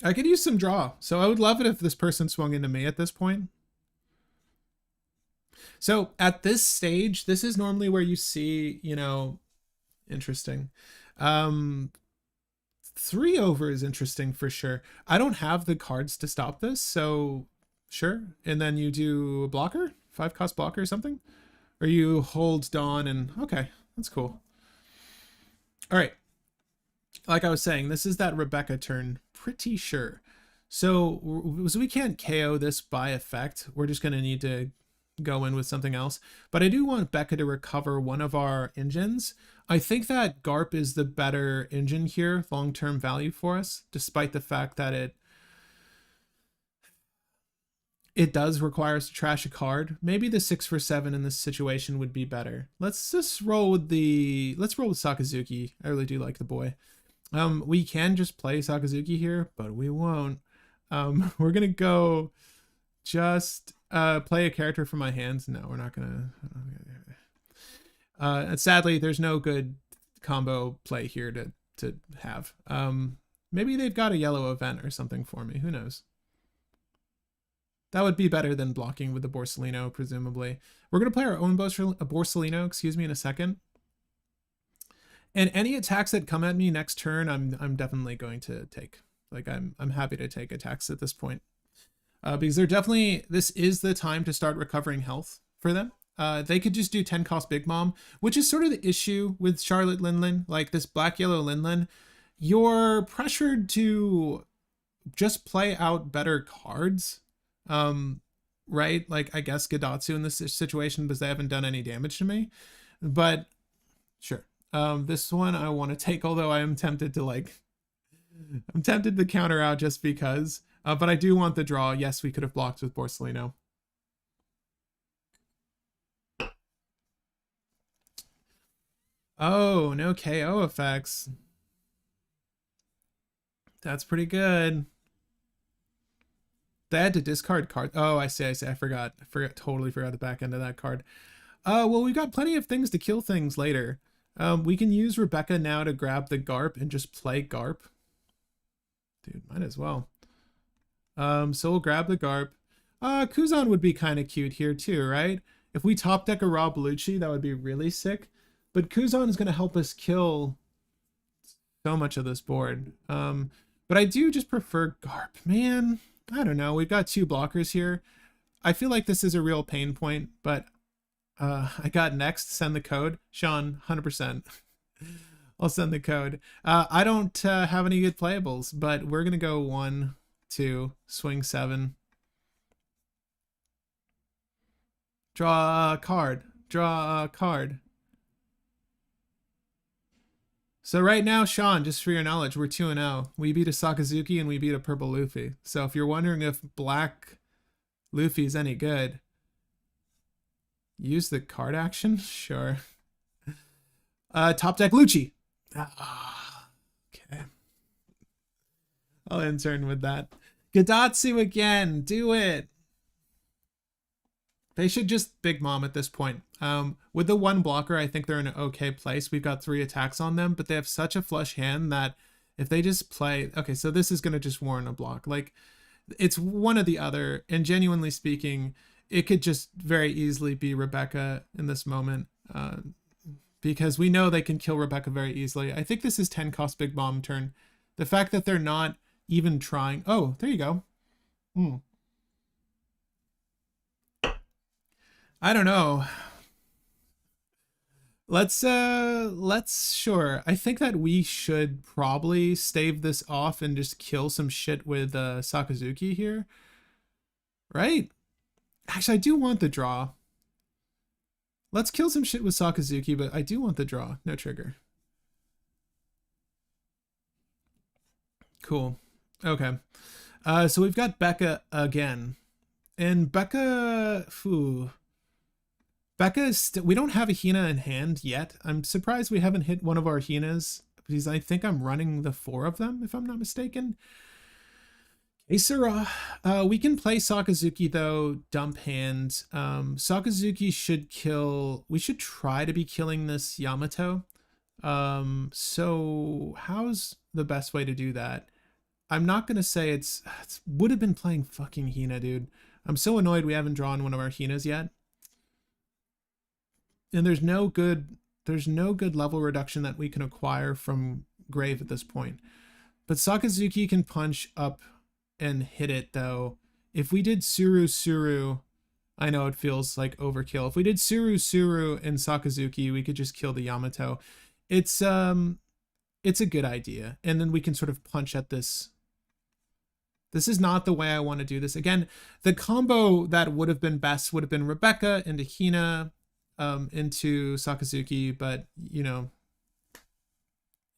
I could use some draw. So I would love it if this person swung into me at this point. So at this stage, this is normally where you see, you know, interesting. 3 over is interesting for sure. I don't have the cards to stop this, so sure. And then you do a blocker, 5-cost blocker or something. Or you hold Dawn and okay, that's cool. All right. Like I was saying, this is that Rebecca turn, pretty sure. So we can't KO this by effect. We're just going to need to go in with something else. But I do want Becca to recover one of our engines. I think that Garp is the better engine here, long-term value for us, despite the fact that it does require us to trash a card. Maybe the 6 for 7 in this situation would be better. Let's just roll with Sakazuki. I really do like the boy. We can just play Sakazuki here, but we won't. We're gonna go just play a character from my hands. No, we're not gonna. And sadly, there's no good combo play here to have. Maybe they've got a yellow event or something for me. Who knows? That would be better than blocking with the Borsalino, presumably. We're gonna play our own Borsalino, excuse me, in a second. And any attacks that come at me next turn, I'm definitely going to take. Like I'm happy to take attacks at this point, because they're definitely, this is the time to start recovering health for them. They could just do 10-cost Big Mom, which is sort of the issue with Charlotte Linlin, like this black yellow Linlin. You're pressured to just play out better cards, right? Like I guess Gadatsu in this situation because they haven't done any damage to me, but sure. This one I want to take, although I am tempted to I'm tempted to counter out just because, but I do want the draw. Yes, we could have blocked with Borsalino. Oh, no KO effects. That's pretty good. They had to discard card. Oh, I see. I forgot. Totally forgot the back end of that card. Well, we've got plenty of things to kill things later. We can use Rebecca now to grab the Garp and just play Garp. Dude, might as well. So we'll grab the Garp. Kuzan would be kind of cute here too, right? If we top deck a Raw Bellucci, that would be really sick. But Kuzan is going to help us kill so much of this board. But I do just prefer Garp. Man, I don't know. We've got 2 blockers here. I feel like this is a real pain point, but I got next, send the code. Sean, 100%. I'll send the code. I don't have any good playables, but we're going to go 1, 2, swing 7. Draw a card. Draw a card. So right now, Sean, just for your knowledge, we're 2-0. We beat a Sakazuki and we beat a purple Luffy. So if you're wondering if black Luffy is any good, use the card action? Sure. Top deck Lucci. Okay. I'll intern with that. Gadatsu again. Do it. They should just Big Mom at this point. With the one blocker, I think they're in an okay place. We've got 3 attacks on them, but they have such a flush hand that if they just play... Okay, so this is going to just warrant a block. Like, it's one or the other. And genuinely speaking, it could just very easily be Rebecca in this moment. Because we know they can kill Rebecca very easily. I think this is 10 cost Big Mom turn. The fact that they're not even trying... Oh, there you go. I don't know. Let's sure. I think that we should probably stave this off and just kill some shit with Sakazuki here. Right? Actually, I do want the draw. Let's kill some shit with Sakazuki, but I do want the draw. No trigger. Cool. Okay. So we've got Becca again. And Becca... we don't have a Hina in hand yet. I'm surprised we haven't hit one of our Hinas, because I think I'm running the 4 of them, if I'm not mistaken. Hey, Sarah. We can play Sakazuki, though. Dump hand. Sakazuki should kill... We should try to be killing this Yamato. So how's the best way to do that? I'm not going to say it would have been playing fucking Hina, dude. I'm so annoyed we haven't drawn one of our Hinas yet. And there's no good level reduction that we can acquire from Grave at this point. But Sakazuki can punch up and hit it, though. If we did Suru, I know it feels like overkill. If we did Suru and Sakazuki, we could just kill the Yamato. It's a good idea. And then we can sort of punch at this. This is not the way I want to do this. Again, the combo that would have been best would have been Rebecca into Hina, into Sakazuki, but, you know,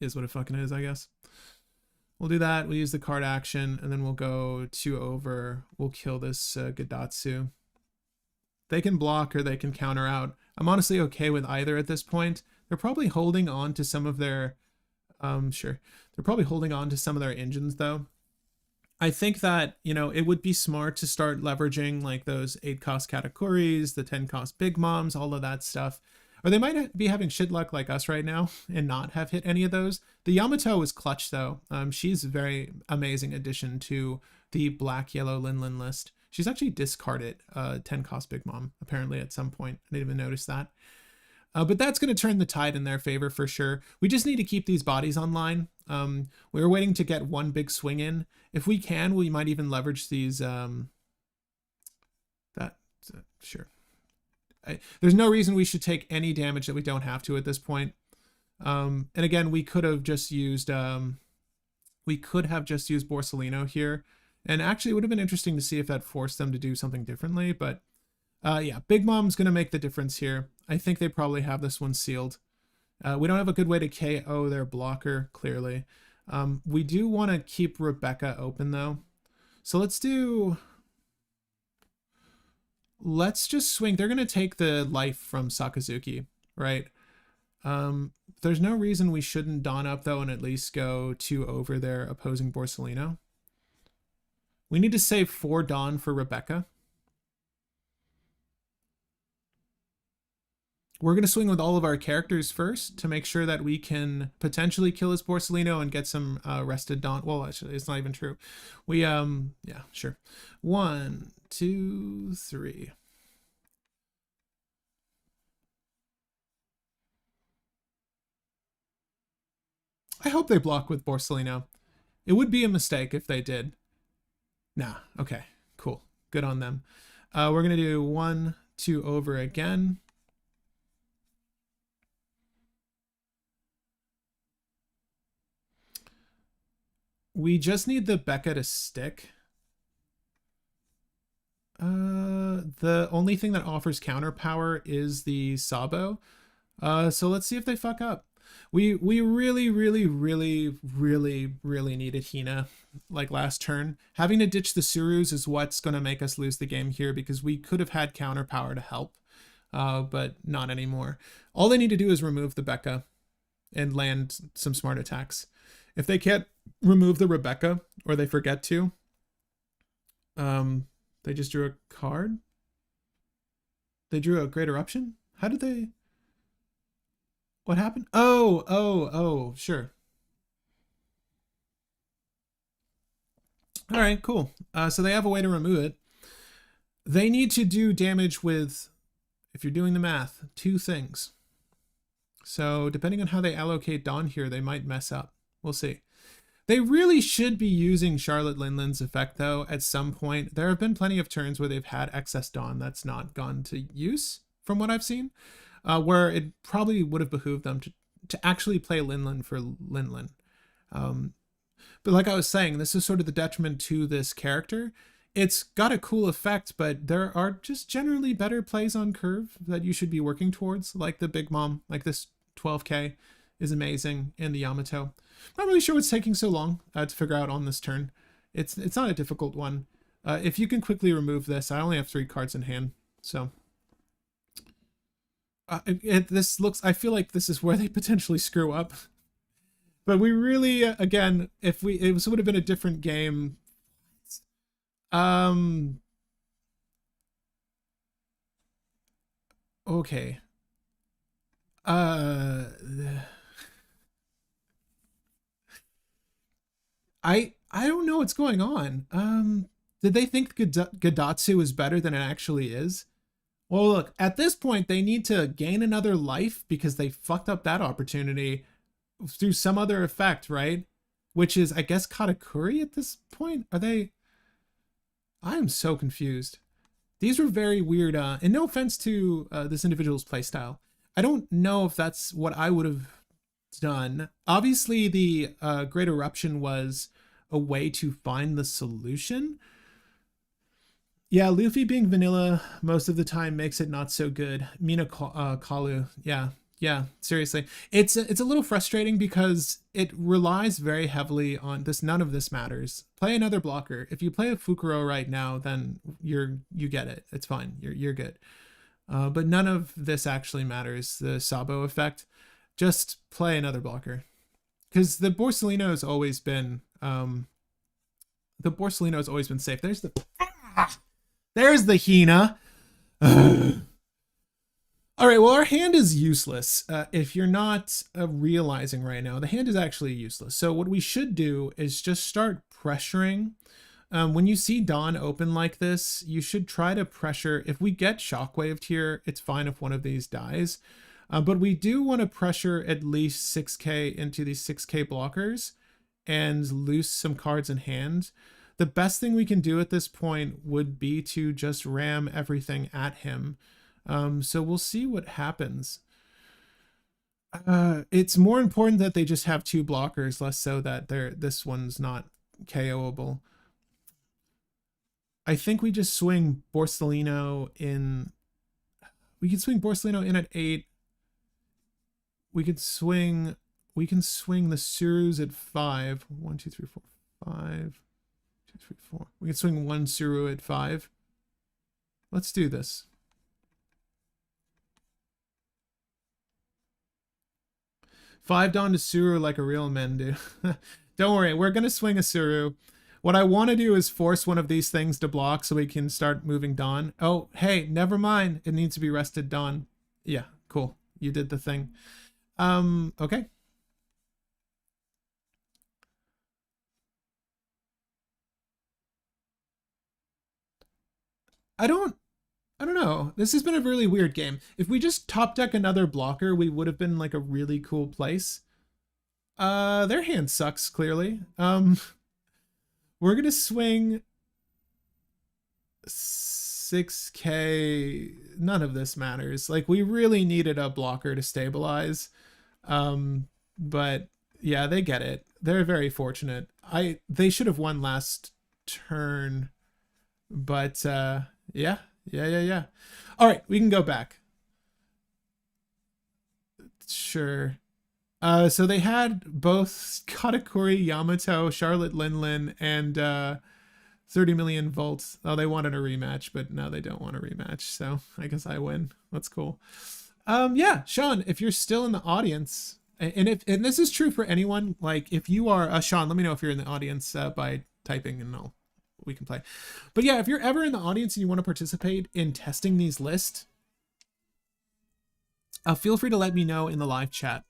is what it fucking is, I guess. We'll do that. We'll use the card action, and then we'll go 2 over. We'll kill this Gadatsu. They can block or they can counter out. I'm honestly okay with either at this point. They're probably holding on to some of their... Sure. They're probably holding on to some of their engines, though. I think that, you know, it would be smart to start leveraging like those 8 cost Katakuris, the 10 cost Big Moms, all of that stuff. Or they might be having shit luck like us right now and not have hit any of those. The Yamato is clutch, though. She's a very amazing addition to the black-yellow Linlin list. She's actually discarded 10 cost Big Mom, apparently, at some point. I didn't even notice that. But that's going to turn the tide in their favor for sure. We just need to keep these bodies online. We're waiting to get one big swing in. If we can, we might even leverage these. Sure. There's no reason we should take any damage that we don't have to at this point. And again, we could have just used Borsellino here. And actually, it would have been interesting to see if that forced them to do something differently. But yeah, Big Mom's going to make the difference here. I think they probably have this one sealed. We don't have a good way to KO their blocker, clearly. We do want to keep Rebecca open, though. So let's just swing. They're going to take the life from Sakazuki, right? There's no reason we shouldn't Dawn up, though, and at least go 2 over their opposing Borsellino. We need to save 4 Dawn for Rebecca. We're going to swing with all of our characters first to make sure that we can potentially kill his Borsellino and get some rested Dawn. Well, actually, it's not even true. We, yeah, sure. 1, 2, 3. I hope they block with Borsellino. It would be a mistake if they did. Nah, okay, cool. Good on them. We're going to do 1, 2 over again. We just need the Becca to stick. The only thing that offers counter power is the Sabo. So let's see if they fuck up. We really needed Hina like last turn. Having to ditch the Surus is what's going to make us lose the game here, because we could have had counter power to help, but not anymore. All they need to do is remove the Becca and land some smart attacks. If they can't remove the Rebecca, or they forget to, they just drew a card. They drew a Great Eruption. How did they... What happened? Oh, sure. All right, cool. So they have a way to remove it. They need to do damage with, if you're doing the math, 2 things. So depending on how they allocate Dawn here, they might mess up. We'll see. They really should be using Charlotte Linlin's effect, though, at some point. There have been plenty of turns where they've had excess Dawn that's not gone to use, from what I've seen, where it probably would have behooved them to actually play Linlin for Linlin. But like I was saying, this is sort of the detriment to this character. It's got a cool effect, but there are just generally better plays on curve that you should be working towards, like the Big Mom, like this 12k is amazing, and the Yamato. Not really sure what's taking so long to figure out on this turn. It's not a difficult one. If you can quickly remove this, I only have 3 cards in hand, so this looks. I feel like this is where they potentially screw up. But we really, again, if it would have been a different game. Okay. I don't know what's going on. Did they think Gadatsu is better than it actually is? Well, look, at this point, they need to gain another life because they fucked up that opportunity through some other effect, right? Which is, I guess, Katakuri at this point? Are they... I am so confused. These were very weird, and no offense to this individual's playstyle. I don't know if that's what I would have done. Obviously, the Great Eruption was a way to find the solution. Yeah, Luffy being vanilla most of the time makes it not so good. Mina Kalu, yeah, seriously. It's a little frustrating because it relies very heavily on this. None of this matters. Play another blocker. If you play a Fukuro right now, then you get it. It's fine. You're good. But none of this actually matters. The Sabo effect. Just play another blocker. Because the Borsellino has always been safe. There's the Hina. All right, well, our hand is useless. If you're not realizing right now, the hand is actually useless. So what we should do is just start pressuring. When you see Dawn open like this, you should try to pressure. If we get shockwaved here, it's fine if one of these dies. But we do want to pressure at least 6k into these 6k blockers and loose some cards in hand. The best thing we can do at this point would be to just ram everything at him. So we'll see what happens. It's more important that they just have 2 blockers, less so that this one's not KOable. I think we just swing Borsellino in. We can swing Borsellino in at 8. We can swing the Surus at 5. 1, 2, 3, 4, 5. 2, 3, 4. We can swing 1 Suru at 5. Let's do this. Five Dawn to Suru like a real men do. Don't worry, we're going to swing a Suru. What I want to do is force one of these things to block so we can start moving Dawn. Oh, hey, never mind. It needs to be rested Dawn. Yeah, cool. You did the thing. Okay. I don't know. This has been a really weird game. If we just top deck another blocker, we would have been like a really cool place. Their hand sucks, clearly. We're gonna swing 6k. None of this matters. Like, we really needed a blocker to stabilize. But yeah, they get it. They're very fortunate. They should have won last turn, but yeah. All right, we can go back. Sure. So they had both Katakuri, Yamato, Charlotte Linlin, and 30 million volts. Oh, they wanted a rematch, but no, they don't want a rematch. So I guess I win. That's cool. Yeah, Sean, if you're still in the audience, and this is true for anyone, like if you are Sean, let me know if you're in the audience by typing, and we can play. But yeah, if you're ever in the audience and you want to participate in testing these lists, feel free to let me know in the live chat.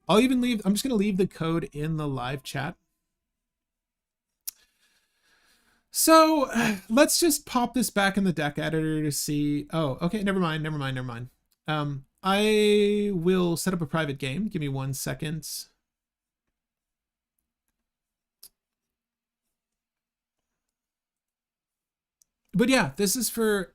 I'm just going to leave the code in the live chat. So let's just pop this back in the deck editor to see. Oh, okay. Never mind. I will set up a private game. Give me 1 second. But yeah, this is for,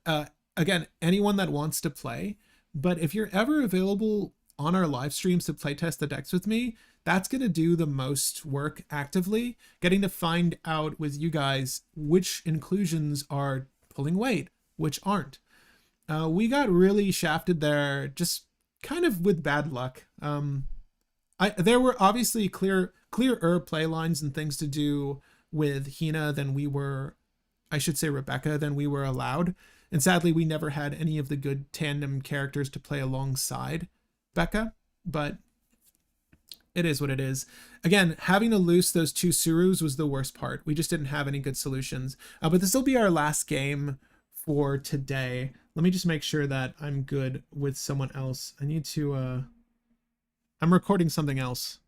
again, anyone that wants to play. But if you're ever available on our live streams to playtest the decks with me, that's going to do the most work actively, getting to find out with you guys which inclusions are pulling weight, which aren't. We got really shafted there, just kind of with bad luck. There were obviously clearer play lines and things to do with Hina than we were, I should say Rebecca, than we were allowed. And sadly, we never had any of the good tandem characters to play alongside Becca, but it is what it is. Again, having to loose those 2 Surus was the worst part. We just didn't have any good solutions. But this will be our last game for today. Let me just make sure that I'm good with someone else. I need to, I'm recording something else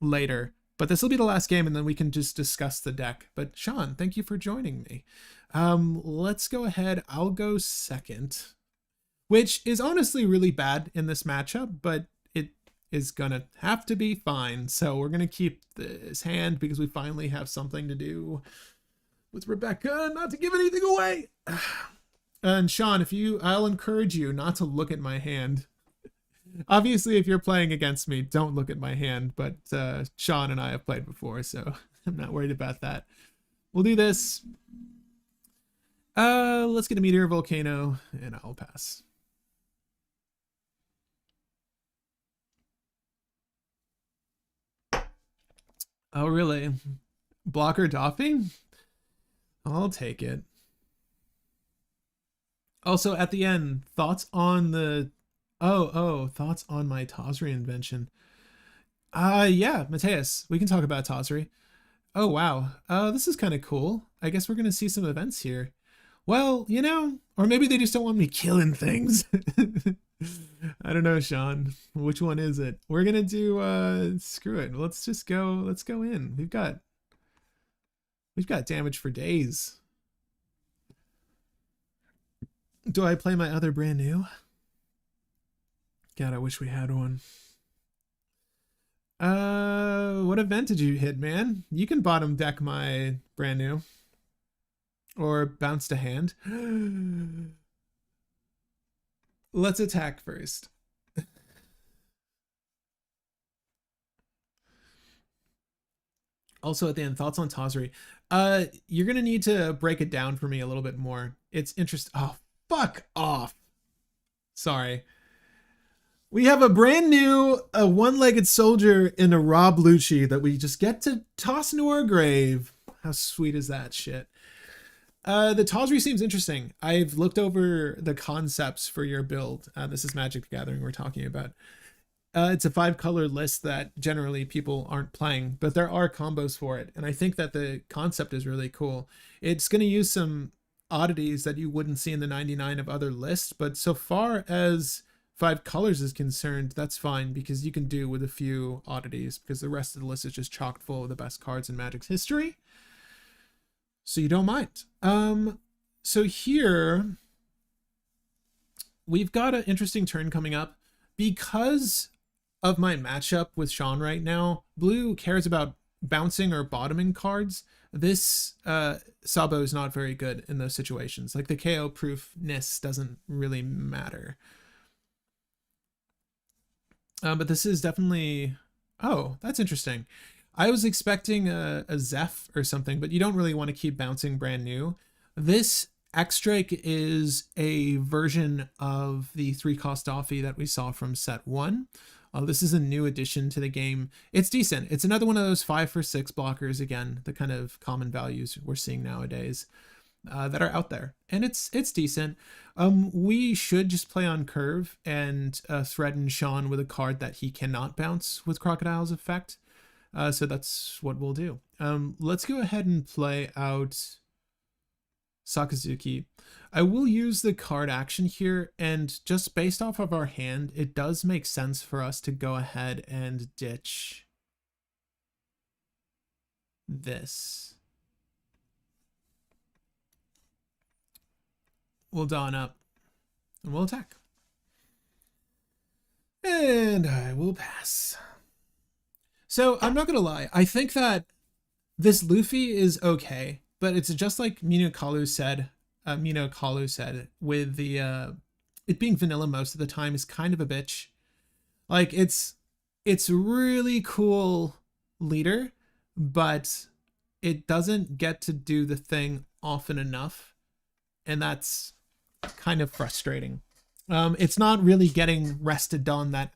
later, but this will be the last game and then we can just discuss the deck. But Sean, thank you for joining me. Let's go ahead. I'll go second, which is honestly really bad in this matchup, but it is gonna have to be fine. So we're gonna keep this hand because we finally have something to do with Rebecca, not to give anything away. And Sean, I'll encourage you not to look at my hand. Obviously, if you're playing against me, don't look at my hand, but Sean and I have played before, so I'm not worried about that. We'll do this. Let's get a Meteor Volcano, and I'll pass. Oh, really? Blocker Doffy? I'll take it. Also, at the end, thoughts on the... thoughts on my Tazri invention. Yeah, Mateus, we can talk about Tazri. Oh, wow. This is kind of cool. I guess we're going to see some events here. Well, you know, or maybe they just don't want me killing things. I don't know, Sean. Which one is it? We're going to do, screw it. Let's go in. We've got damage for days. Do I play my other brand new? God, I wish we had one. What event did you hit, man? You can bottom deck my brand new. Or bounce to hand. Let's attack first. Also at the end, thoughts on Tazri. You're gonna need to break it down for me a little bit more. It's interesting. Oh, fuck off. Sorry. We have a brand new one-legged soldier in a Rob Lucci that we just get to toss into our grave. How sweet is that shit? The Tazri seems interesting. I've looked over the concepts for your build. This is Magic the Gathering we're talking about. It's a 5-color list that generally people aren't playing, but there are combos for it. And I think that the concept is really cool. It's going to use some oddities that you wouldn't see in the 99 of other lists, but so far as 5 colors is concerned, that's fine because you can do with a few oddities because the rest of the list is just chock full of the best cards in Magic's history. So you don't mind. So here we've got an interesting turn coming up because of my matchup with Sean right now. Blue cares about bouncing or bottoming cards. This Sabo is not very good in those situations. Like the KO proofness doesn't really matter. But this is definitely... Oh, that's interesting. I was expecting a Zeph or something, but you don't really want to keep bouncing brand new. This X-Drake is a version of the 3-cost Doffy that we saw from set 1. This is a new addition to the game. It's decent. It's another one of those 5 for 6 blockers, again, the kind of common values we're seeing nowadays that are out there. And it's decent. We should just play on curve and threaten Sean with a card that he cannot bounce with Crocodile's effect. So that's what we'll do. Let's go ahead and play out Sakazuki. I will use the card action here, and just based off of our hand, it does make sense for us to go ahead and ditch this. We'll Dawn up, and we'll attack. And I will pass. So I'm not gonna lie, I think that this Luffy is okay, but it's just like Minakalu said, with the it being vanilla most of the time is kind of a bitch. Like it's really cool leader, but it doesn't get to do the thing often enough, and that's kind of frustrating. It's not really getting rested on that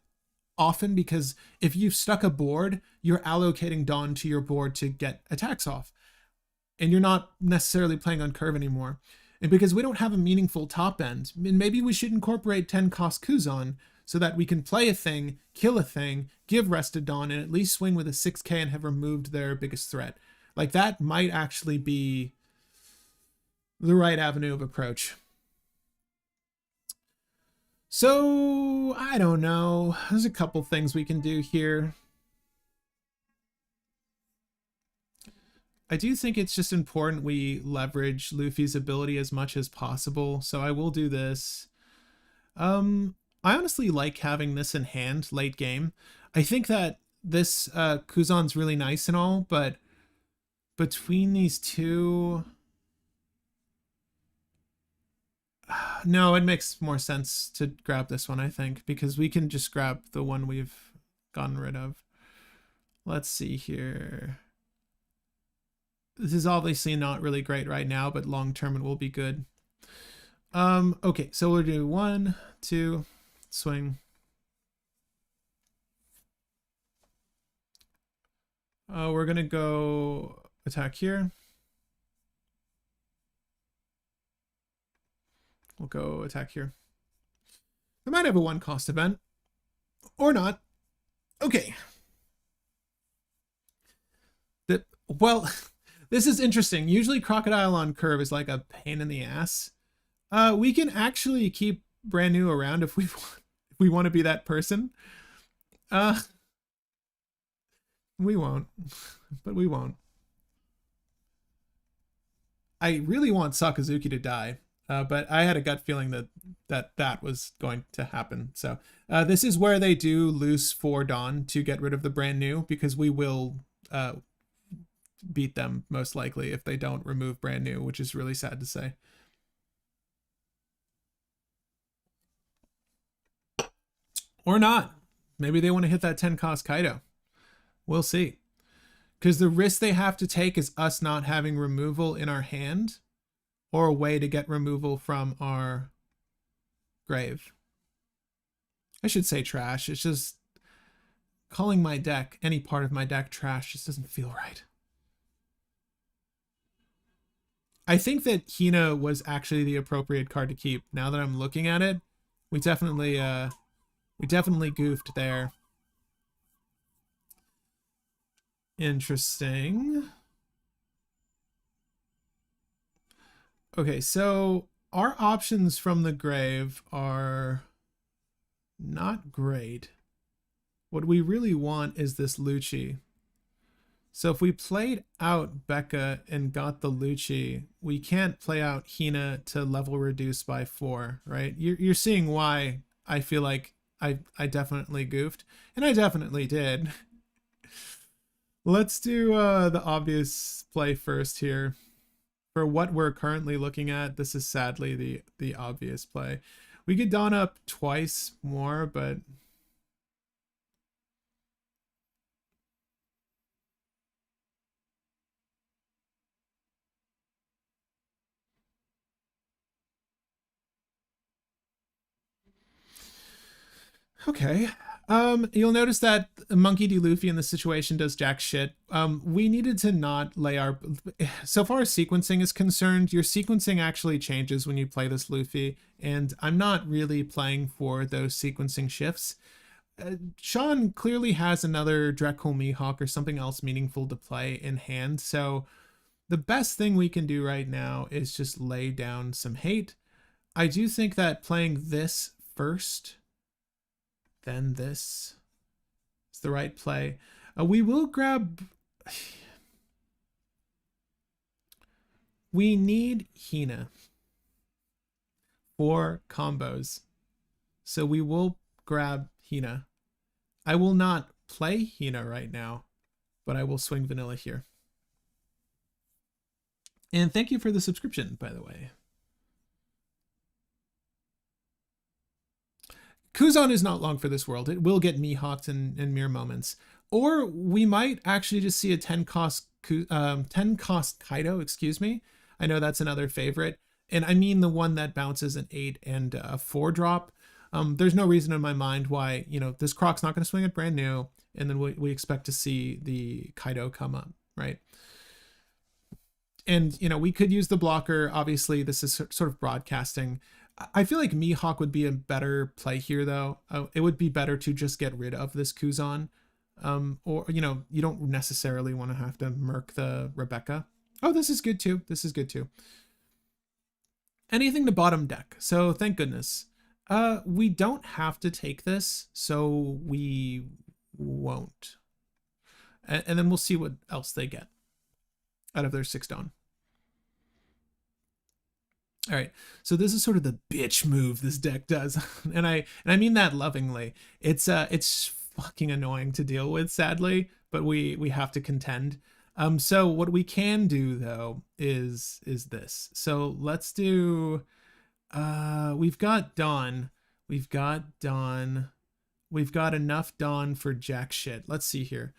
often, because if you've stuck a board, you're allocating Dawn to your board to get attacks off, and you're not necessarily playing on curve anymore. And because we don't have a meaningful top end, maybe we should incorporate 10 cost Kuzan so that we can play a thing, kill a thing, give rested Dawn, and at least swing with a 6k and have removed their biggest threat. Like, that might actually be the right avenue of approach. So, I don't know. There's a couple things we can do here. I do think it's just important we leverage Luffy's ability as much as possible, so I will do this. I honestly like having this in hand late game. I think that this Kuzan's really nice and all, but between these two... No, it makes more sense to grab this one, I think, because we can just grab the one we've gotten rid of. Let's see here. This is obviously not really great right now, but long term it will be good. Okay, so we'll do 1, 2, swing. We're gonna go attack here. We'll go attack here. We might have a 1 cost event. Or not. Okay. Well, this is interesting. Usually Crocodile on curve is like a pain in the ass. We can actually keep brand new around if we want to be that person. We won't. But we won't. I really want Sakazuki to die. But I had a gut feeling that was going to happen. So this is where they do loose for Dawn to get rid of the brand new, because we will beat them most likely if they don't remove brand new, which is really sad to say. Or not. Maybe they want to hit that 10 cost Kaido. We'll see. Because the risk they have to take is us not having removal in our hand, or a way to get removal from our grave. I should say trash. It's just calling my deck, any part of my deck, trash just doesn't feel right. I think that Hina was actually the appropriate card to keep. Now that I'm looking at it, we definitely goofed there. Interesting. Okay, so our options from the grave are not great. What we really want is this Lucci. So if we played out Becca and got the Lucci, we can't play out Hina to level reduce by 4, right? You're seeing why I feel like I definitely goofed, and I definitely did. Let's do the obvious play first here. For what we're currently looking at, this is sadly the obvious play. We could Dawn up twice more, but okay. You'll notice that Monkey D. Luffy in this situation does jack shit. We needed to not lay our... So far as sequencing is concerned, your sequencing actually changes when you play this Luffy, and I'm not really playing for those sequencing shifts. Sean clearly has another Dreadful Mihawk or something else meaningful to play in hand, so the best thing we can do right now is just lay down some hate. I do think that playing this first, then this is the right play. We will grab... We need Hina for combos. So we will grab Hina. I will not play Hina right now, but I will swing vanilla here. And thank you for the subscription, by the way. Kuzan is not long for this world. It will get Mihawked in mere moments. Or we might actually just see a 10 cost Kaido, excuse me. I know that's another favorite. And I mean the one that bounces an 8 and a 4 drop. There's no reason in my mind why, you know, this Croc's not going to swing it brand new. And then we expect to see the Kaido come up, right? And, you know, we could use the blocker. Obviously, this is sort of broadcasting. I feel like Mihawk would be a better play here, though. It would be better to just get rid of this Kuzan. Or, you know, you don't necessarily want to have to murk the Rebecca. Oh, this is good, too. This is good, too. Anything to bottom deck. So, thank goodness. We don't have to take this, so we won't. And then we'll see what else they get out of their 6 Dawn. All right, so this is sort of the bitch move this deck does, and I mean that lovingly. It's fucking annoying to deal with, sadly, but we have to contend. So what we can do though is this. So let's do. We've got Dawn. We've got enough Dawn for jack shit. Let's see here.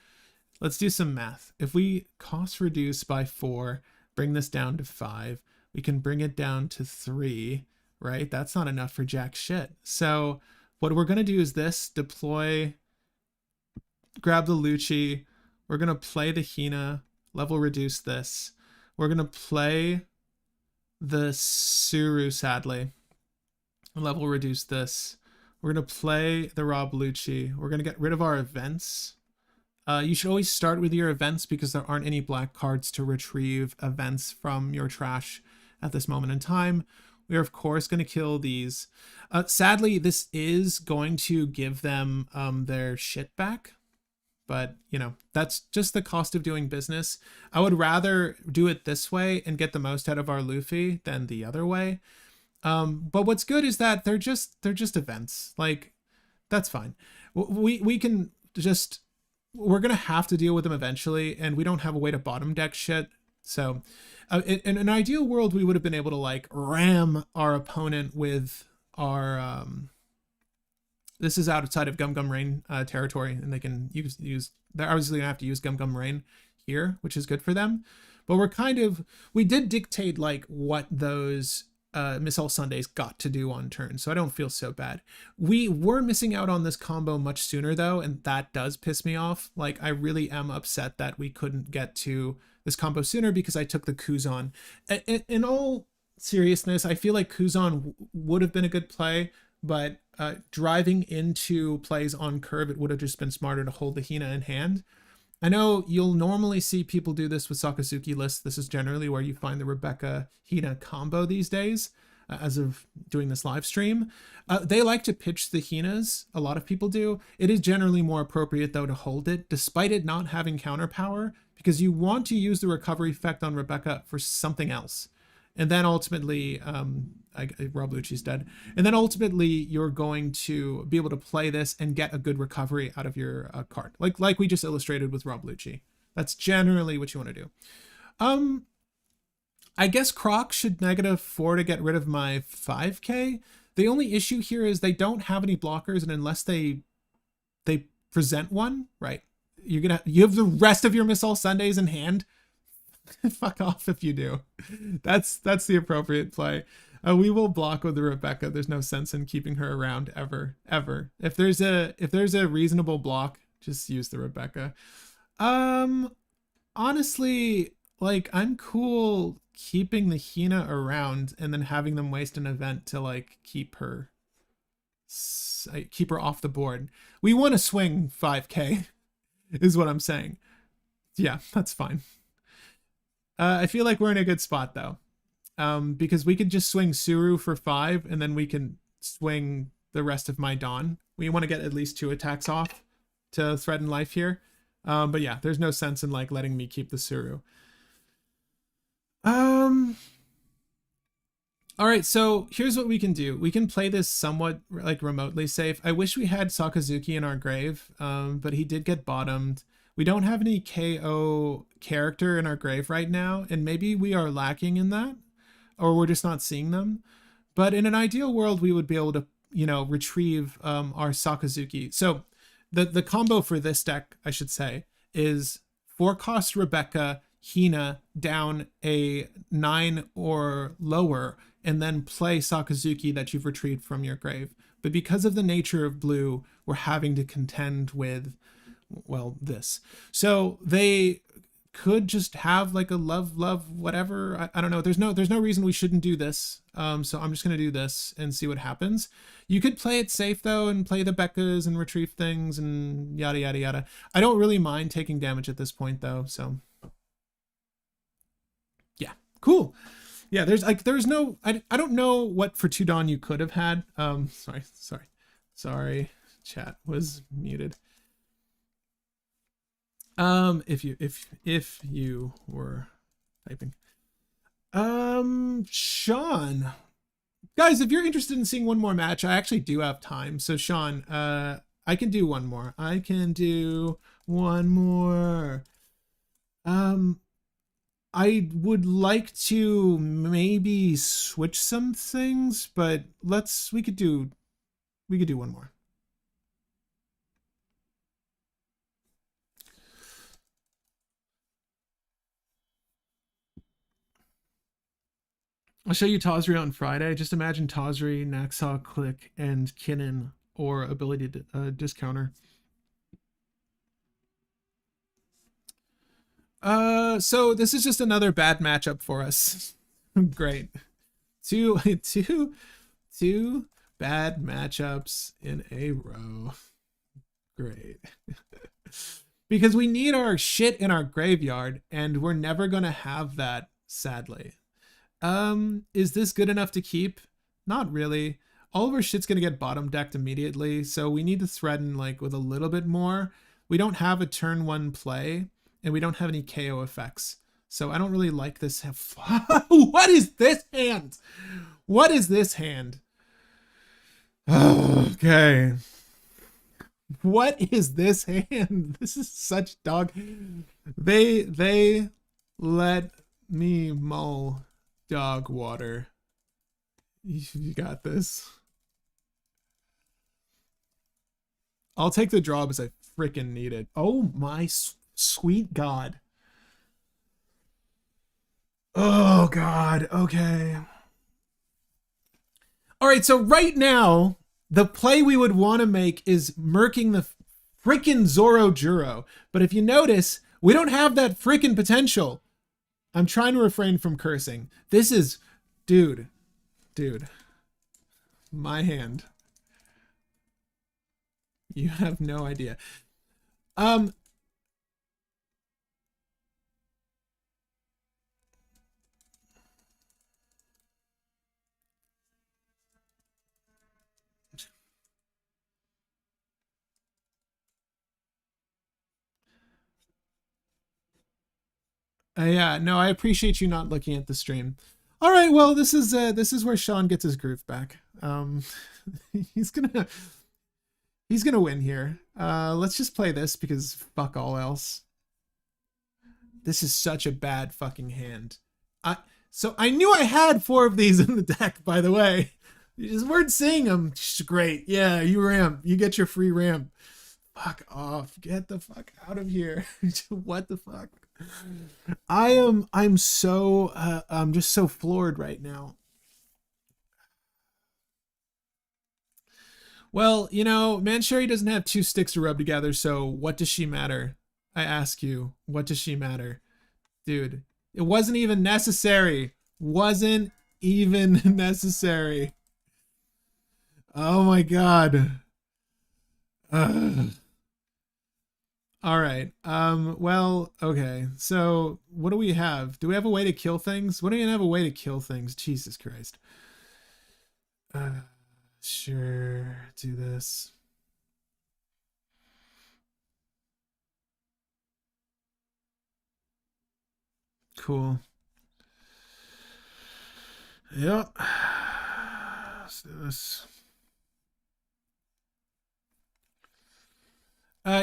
Let's do some math. If we cost reduce by 4, bring this down to 5. We can bring it down to 3, right? That's not enough for jack shit. So what we're going to do is this, deploy, grab the Lucci. We're going to play the Hina, level reduce this. We're going to play the Suru, sadly, level reduce this. We're going to play the Rob Lucci. We're going to get rid of our events. You should always start with your events because there aren't any black cards to retrieve events from your trash at this moment in time. We are, of course, going to kill these. Sadly, this is going to give them their shit back. But, you know, that's just the cost of doing business. I would rather do it this way and get the most out of our Luffy than the other way. But what's good is that they're just events. Like, that's fine. We can just... We're going to have to deal with them eventually, and we don't have a way to bottom deck shit. So in an ideal world, we would have been able to like ram our opponent with our... this is outside of Gum Gum Rain territory, and they can use... They're obviously going to have to use Gum Gum Rain here, which is good for them. But we did dictate like what those Miss All Sundays got to do on turn, so I don't feel so bad. We were missing out on this combo much sooner though, and that does piss me off. Like, I really am upset that we couldn't get to this combo sooner because I took the Kuzan. In all seriousness, I feel like Kuzan would have been a good play, but driving into plays on curve, it would have just been smarter to hold the Hina in hand. I know you'll normally see people do this with Sakazuki lists. This is generally where you find the Rebecca Hina combo these days, as of doing this live stream. They like to pitch the Hinas. A lot of people do. It is generally more appropriate, though, to hold it, despite it not having counter power, because you want to use the recovery effect on Rebecca for something else. And then ultimately, Rob Lucci's dead. And then ultimately, you're going to be able to play this and get a good recovery out of your card. Like we just illustrated with Rob Lucci. That's generally what you want to do. I guess Croc should -4 to get rid of my 5k. The only issue here is they don't have any blockers, and unless they present one, right? You have the rest of your Miss All Sundays in hand. Fuck off if you do. That's the appropriate play. We will block with the Rebecca. There's no sense in keeping her around ever. If there's a reasonable block, just use the Rebecca. Honestly, like, I'm cool keeping the Hina around and then having them waste an event to like keep her off the board. We want to swing 5k is what I'm saying. Yeah, that's fine. I feel like we're in a good spot though. Because we could just swing Suru for 5 and then we can swing the rest of my Dawn. We want to get at least 2 attacks off to threaten life here. But yeah, there's no sense in like letting me keep the Suru. All right, so here's what we can do. We can play this somewhat like remotely safe. I wish we had Sakazuki in our grave, but he did get bottomed. We don't have any KO character in our grave right now, and maybe we are lacking in that, or we're just not seeing them. But in an ideal world, we would be able to, you know, retrieve our Sakazuki. So the combo for this deck, I should say, is 4-cost Rebecca, Hina down a 9 or lower, and then play Sakazuki that you've retrieved from your grave. But because of the nature of blue, we're having to contend with, well, this. So they could just have like a love, whatever. I don't know. There's no reason we shouldn't do this. So I'm just going to do this and see what happens. You could play it safe though and play the Beccas and retrieve things and yada, yada, yada. I don't really mind taking damage at this point though. So yeah, cool. Yeah, there's no, I don't know what for 2 Dawn you could have had. Sorry, chat was muted. If you were typing. Sean. Guys, if you're interested in seeing one more match, I actually do have time. So Sean, I can do one more. I would like to maybe switch some things, but we could do one more. I'll show you Tazri on Friday. Just imagine Tazri, Naxaw, Click, and Kinnan, or ability to discounter. So this is just another bad matchup for us. Great. Two bad matchups in a row. Great. Because we need our shit in our graveyard, and we're never gonna have that, sadly. Is this good enough to keep? Not really. All of our shit's gonna get bottom decked immediately, so we need to threaten like with a little bit more. We don't have a turn 1 play, and we don't have any KO effects. So I don't really like this. What is this hand? What is this hand? Okay. What is this hand? This is such dog. They let me mull dog water. You got this. I'll take the draw because I freaking need it. Oh my sweet God. Oh God. Okay. All right. So right now, the play we would want to make is murking the freaking Zoro Juro. But if you notice, we don't have that freaking potential. I'm trying to refrain from cursing. This is, dude, my hand. You have no idea. Yeah, no, I appreciate you not looking at the stream. All right, well, this is where Sean gets his groove back. He's gonna win here. Let's just play this because fuck all else. This is such a bad fucking hand. So I knew I had 4 of these in the deck, by the way. You just weren't seeing them. Great. Yeah, you ramp. You get your free ramp. Fuck off. Get the fuck out of here. What the fuck? I'm just so floored right now. Well, you know, Mancheri doesn't have 2 sticks to rub together, so what does she matter? I ask you, what does she matter? Dude, it wasn't even necessary. Wasn't even necessary. Oh my God. All All right. Well, okay. So what do we have? Do we have a way to kill things? We don't even have a way to kill things. Jesus Christ. Uh, sure. Do this. Cool. Yep. Let's do this.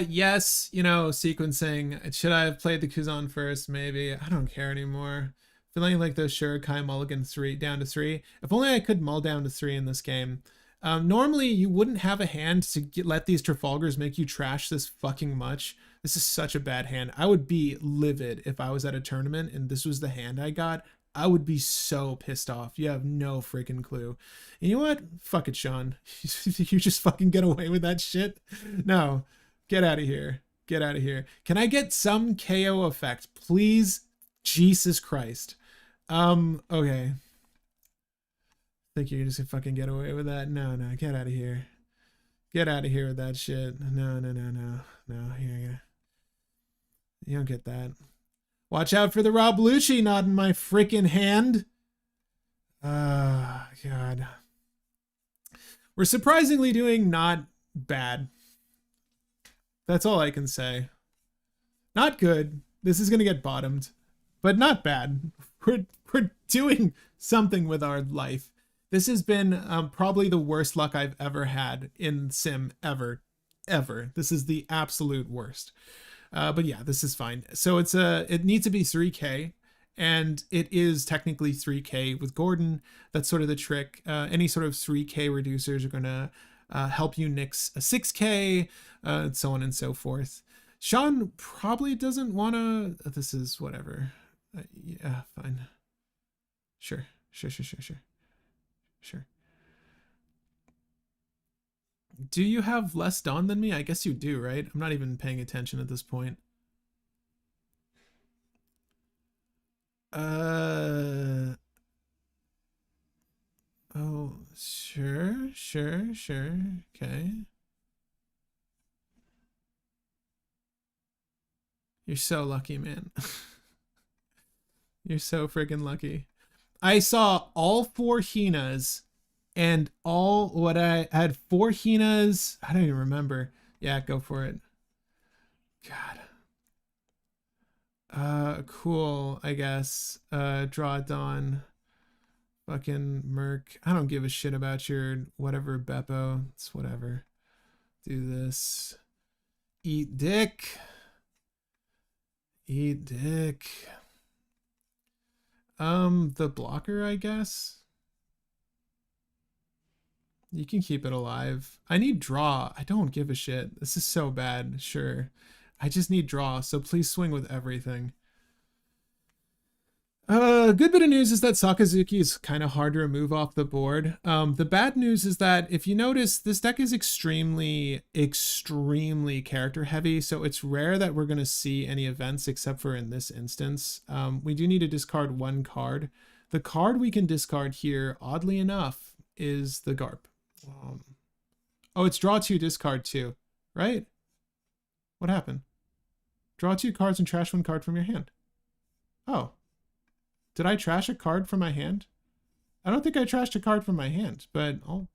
Yes, you know, sequencing. Should I have played the Kuzan first? Maybe. I don't care anymore. Feeling like those Shurikai mulligan down to 3. If only I could mull down to 3 in this game. Normally, you wouldn't have a hand to let these Trafalgars make you trash this fucking much. This is such a bad hand. I would be livid if I was at a tournament and this was the hand I got. I would be so pissed off. You have no freaking clue. And you know what? Fuck it, Sean. You just fucking get away with that shit? No. Get out of here. Get out of here. Can I get some KO effect, please? Jesus Christ. Okay. Think you're just gonna fucking get away with that? No, get out of here. Get out of here with that shit. No. Here, you don't get that. Watch out for the Rob Lucci not in my freaking hand. God. We're surprisingly doing not bad. That's all I can say. Not good. This is going to get bottomed, but not bad. We're doing something with our life. This has been probably the worst luck I've ever had in Sim ever. This is the absolute worst. But yeah, this is fine. So it needs to be 3K, and it is technically 3K with Gordon. That's sort of the trick. Any sort of 3K reducers are going to help you nix a 6K, and so on and so forth. Sean probably doesn't want to. This is whatever. Yeah, fine. Sure. Do you have less Dawn than me? I guess you do, right? I'm not even paying attention at this point. Oh, sure. Okay. You're so lucky, man. You're so friggin' lucky. I saw all 4 Hinas and all what I had 4 Hinas. I don't even remember. Yeah, go for it. God. Cool, I guess. Draw Dawn. Fucking Merc. I don't give a shit about your whatever Beppo. It's whatever. Do this. Eat dick. The blocker, I guess. You can keep it alive. I need draw. I don't give a shit. This is so bad. Sure. I just need draw, so please swing with everything. Good bit of news is that Sakazuki is kind of hard to remove off the board. The bad news is that if you notice, this deck is extremely character heavy, so it's rare that we're going to see any events except for in this instance. We do need to discard 1 card. The card we can discard here, oddly enough, is the Garp. Oh, it's draw 2, discard 2, right? What happened? Draw 2 cards and trash 1 card from your hand. Oh. Did I trash a card from my hand? I don't think I trashed a card from my hand, but I'll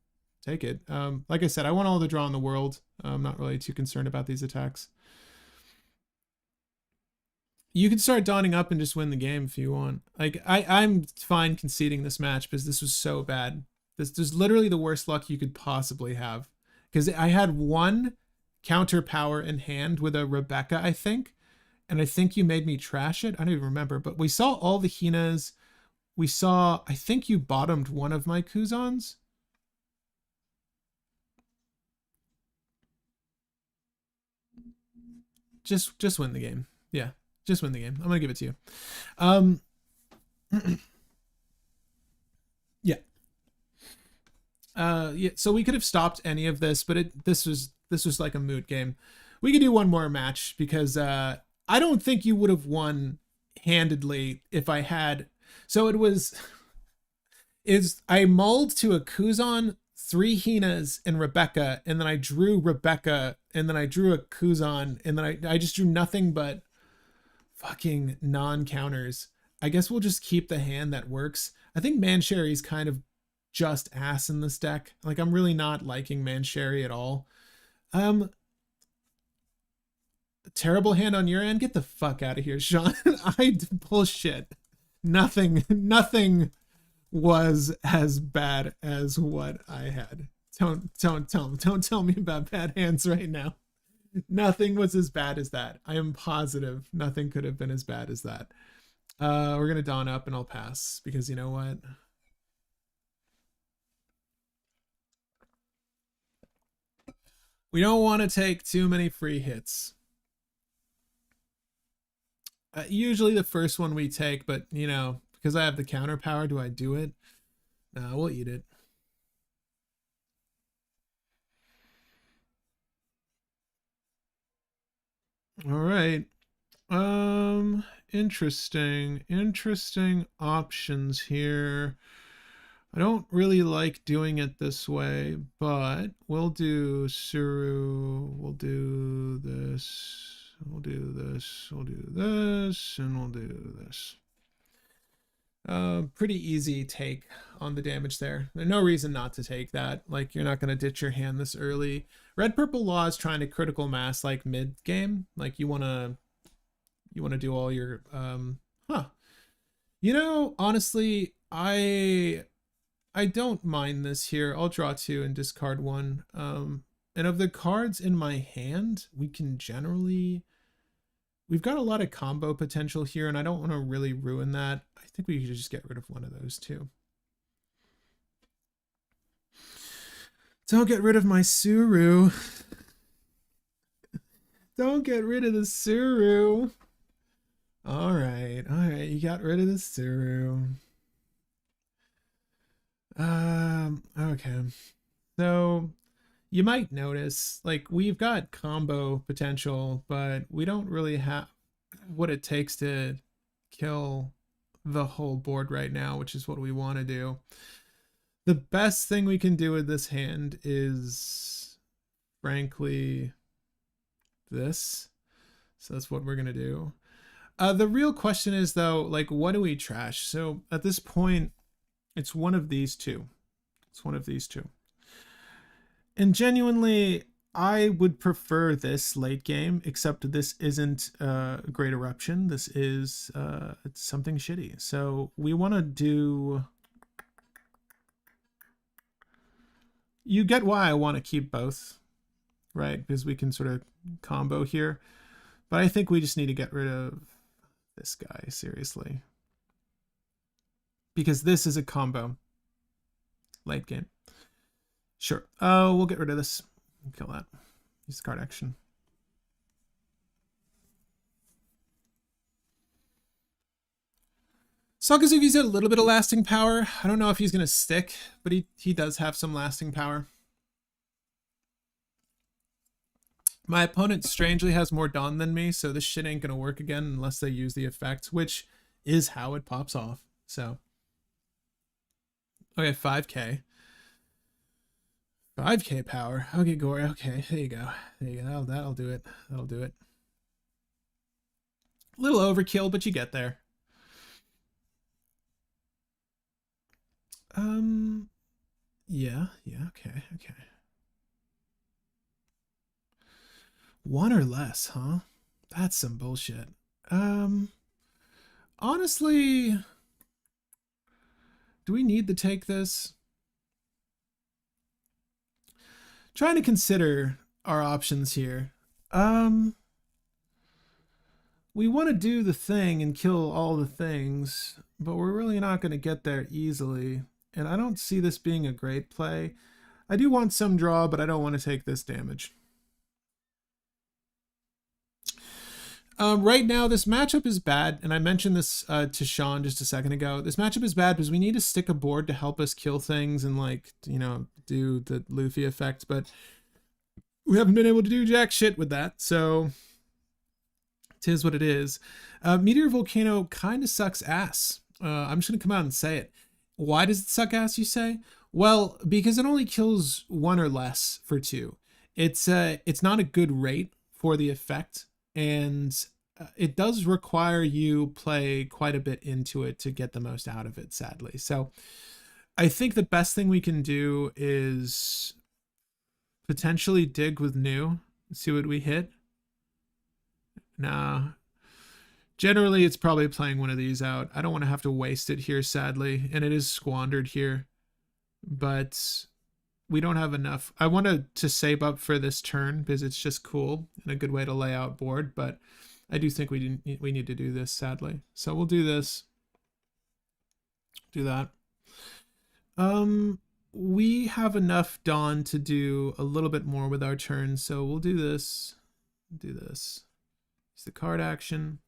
take it. Like I said, I want all the draw in the world. I'm not really too concerned about these attacks. You can start donning up and just win the game if you want. Like, I'm fine conceding this match because this was so bad. This is literally the worst luck you could possibly have. Because I had 1 counter power in hand with a Rebecca, I think. And I think you made me trash it. I don't even remember. But we saw all the Hinas. We saw, I think you bottomed 1 of my Kuzans. Just win the game. Yeah, just win the game. I'm going to give it to you. Yeah. Yeah, so we could have stopped any of this, but this was like a moot game. We could do one more match because I don't think you would have won handedly if I had. So it was I mulled to a Kuzan 3 Hinas and Rebecca, and then I drew Rebecca, and then I drew a Kuzan, and then I just drew nothing but fucking non-counters. I guess we'll just keep the hand that works. I think Mansherry's kind of just ass in this deck. Like, I'm really not liking Mansherry at all. Terrible hand on your end? Get the fuck out of here, Sean. Bullshit. Nothing was as bad as what I had. Don't tell me about bad hands right now. Nothing was as bad as that. I am positive nothing could have been as bad as that. We're gonna Dawn up and I'll pass because you know what? We don't want to take too many free hits. Usually the first one we take, but you know, because I have the counter power, do I do it? Nah, we'll eat it. All right. Interesting options here. I don't really like doing it this way, but we'll do Suru, we'll do this, we'll do this, we'll do this, and we'll do this. Pretty easy take on the damage there. There's no reason not to take that. Like, you're not going to ditch your hand this early. Red Purple Law is trying to critical mass like mid game. Like, you want to do all your you know, honestly, I don't mind this here. I'll draw 2 and discard 1. And of the cards in my hand, we've got a lot of combo potential here, and I don't want to really ruin that. I think we could just get rid of one of those too. Don't get rid of my Suru. Don't get rid of the Suru. All right, you got rid of the Suru. Okay. So you might notice, like, we've got combo potential, but we don't really have what it takes to kill the whole board right now, which is what we want to do. The best thing we can do with this hand is, frankly, this. So that's what we're going to do. The real question is, though, like, what do we trash? So at this point, it's one of these two. It's one of these two. And genuinely, I would prefer this late game, except this isn't Great Eruption. This is it's something shitty. So we want to do... You get why I want to keep both, right? Because we can sort of combo here. But I think we just need to get rid of this guy, seriously. Because this is a combo late game. Sure. Oh, we'll get rid of this. Kill that. Use card action. Sakazuki's got a little bit of lasting power. I don't know if he's going to stick, but he does have some lasting power. My opponent strangely has more Dawn than me, so this shit ain't going to work again unless they use the effect, which is how it pops off. So, okay, 5K. 5K power. Okay, Gore. Okay, there you go. There you go. That'll do it. That'll do it. A little overkill, but you get there. Yeah, okay. One or less, huh? That's some bullshit. Honestly, do we need to take this? Trying to consider our options here. We want to do the thing and kill all the things, but we're really not going to get there easily. And I don't see this being a great play. I do want some draw, but I don't want to take this damage. Right now, this matchup is bad, and I mentioned this to Sean just a second ago. This matchup is bad because we need to stick a board to help us kill things and, like, you know, do the Luffy effect, but we haven't been able to do jack shit with that, so 'tis what it is. Meteor Volcano kind of sucks ass. I'm just going to come out and say it. Why does it suck ass, you say? Well, because it only kills one or less for two. It's not a good rate for the effect, and it does require you play quite a bit into it to get the most out of it, sadly. So I think the best thing we can do is potentially dig with new, see what we hit. Nah. Generally, it's probably playing one of these out. I don't want to have to waste it here, sadly, and it is squandered here. But we don't have enough. I wanted to save up for this turn because it's just cool and a good way to lay out board, but I do think we need to do this, sadly. So we'll do this. Do that. We have enough Dawn to do a little bit more with our turn, so we'll do this. Do this. It's the card action.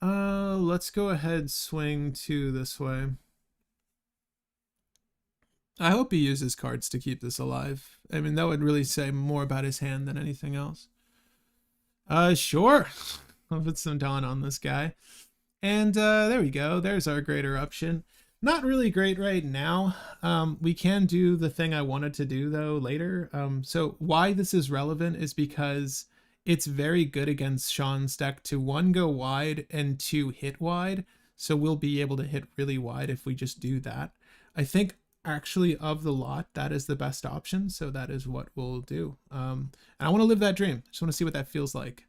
Let's go ahead, swing 2 this way. I hope he uses cards to keep this alive. I mean, that would really say more about his hand than anything else. Sure. I'll put some Dawn on this guy. And there we go. There's our great eruption. Not really great right now. We can do the thing I wanted to do, though, later. So why this is relevant is because it's very good against Sean's deck to 1, go wide, and 2, hit wide. So we'll be able to hit really wide if we just do that. I think actually of the lot, that is the best option. So that is what we'll do. And I want to live that dream. I just want to see what that feels like.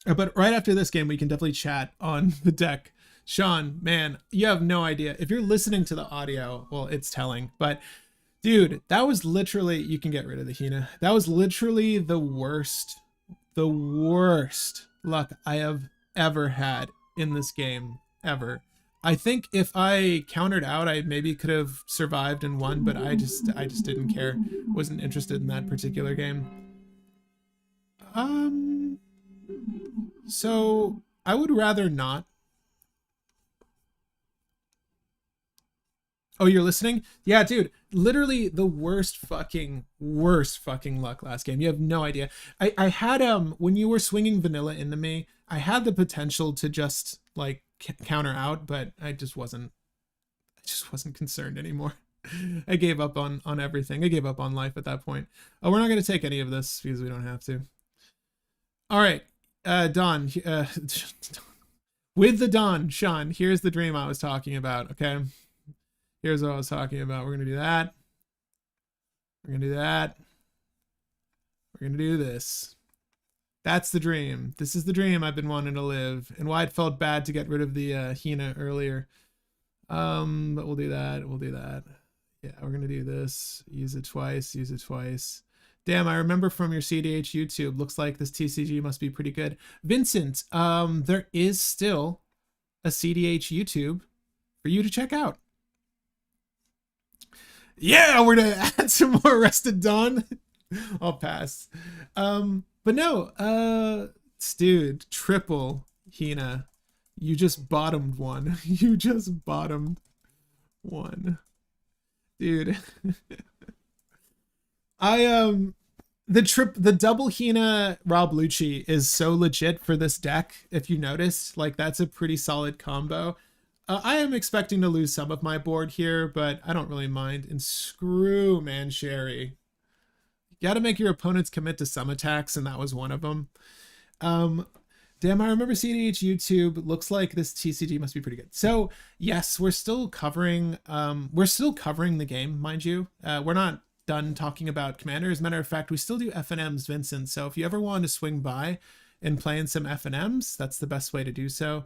But right after this game, we can definitely chat on the deck. Sean, man, you have no idea. If you're listening to the audio, well, it's telling. But dude, that was literally, you can get rid of the Hina. That was literally the worst luck I have ever had in this game, ever. I think if I countered out, I maybe could have survived and won, but I just didn't care. Wasn't interested in that particular game. So I would rather not. Oh, you're listening? Yeah, dude, literally the worst fucking luck last game. You have no idea. I had, when you were swinging vanilla into me, I had the potential to just like counter out, but I just wasn't concerned anymore. I gave up on everything. I gave up on life at that point. Oh, we're not going to take any of this because we don't have to. All right. Don, with the Don, Sean, here's the dream I was talking about, okay? Here's what I was talking about. We're going to do that. We're going to do that. We're going to do this. That's the dream. This is the dream I've been wanting to live, and why it felt bad to get rid of the Hina earlier. But we'll do that. We'll do that. Yeah, we're going to do this. Use it twice. Use it twice. Damn, I remember from your CDH YouTube. Looks like this TCG must be pretty good. Vincent, there is still a CDH YouTube for you to check out. Yeah, we're gonna add some more Rested Dawn. I'll pass. But no, dude, triple Hina. You just bottomed one. You just bottomed one. Dude. The double Hina Rob Lucci is so legit for this deck. If you noticed, like, that's a pretty solid combo. I am expecting to lose some of my board here, but I don't really mind. And screw Man Sherry. You gotta make your opponents commit to some attacks, and that was one of them. Damn, I remember CDH YouTube. Looks like this TCG must be pretty good. So yes, we're still covering the game, mind you. We're not done talking about Commander. As a matter of fact, we still do FNMs, Vincent. So if you ever want to swing by and play in some FNMs, that's the best way to do so.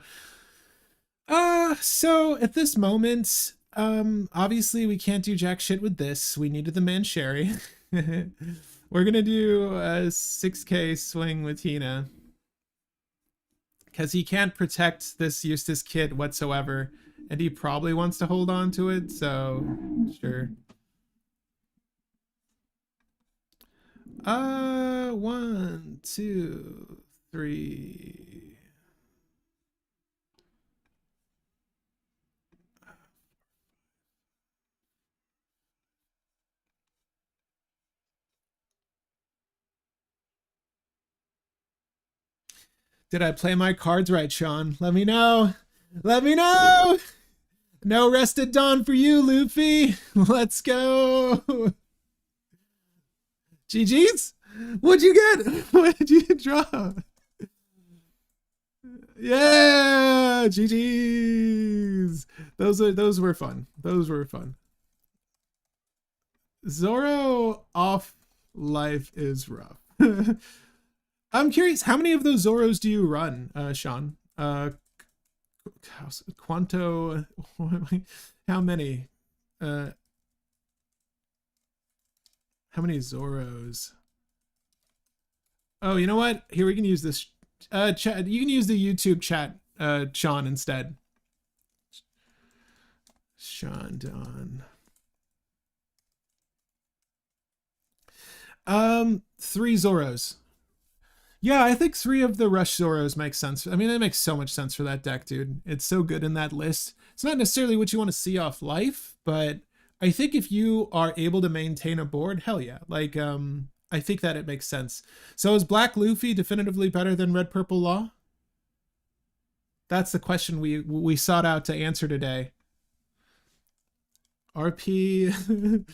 So at this moment, obviously we can't do jack shit with this. We needed the Man Sherry. We're gonna do a 6K swing with Hina, because he can't protect this Eustace kid whatsoever, and he probably wants to hold on to it, so sure. 1, 2, 3. Did I play my cards right, Sean? Let me know. Let me know. No rested dawn for you, Luffy. Let's go. GG's? What'd you get? What did you draw? Yeah, GG's. Those were fun. Those were fun. Zoro off life is rough. I'm curious, how many of those Zoros do you run, Sean? Quanto? How many? How many Zoros? Oh, you know what? Here, we can use this chat. You can use the YouTube chat, Sean, instead. Sean Don. 3 Zoros. Yeah, I think 3 of the Rush Zoros makes sense. I mean, it makes so much sense for that deck, dude. It's so good in that list. It's not necessarily what you want to see off life, but I think if you are able to maintain a board, hell yeah. Like, I think that it makes sense. So is Black Luffy definitively better than Red Purple Law? That's the question we sought out to answer today. RP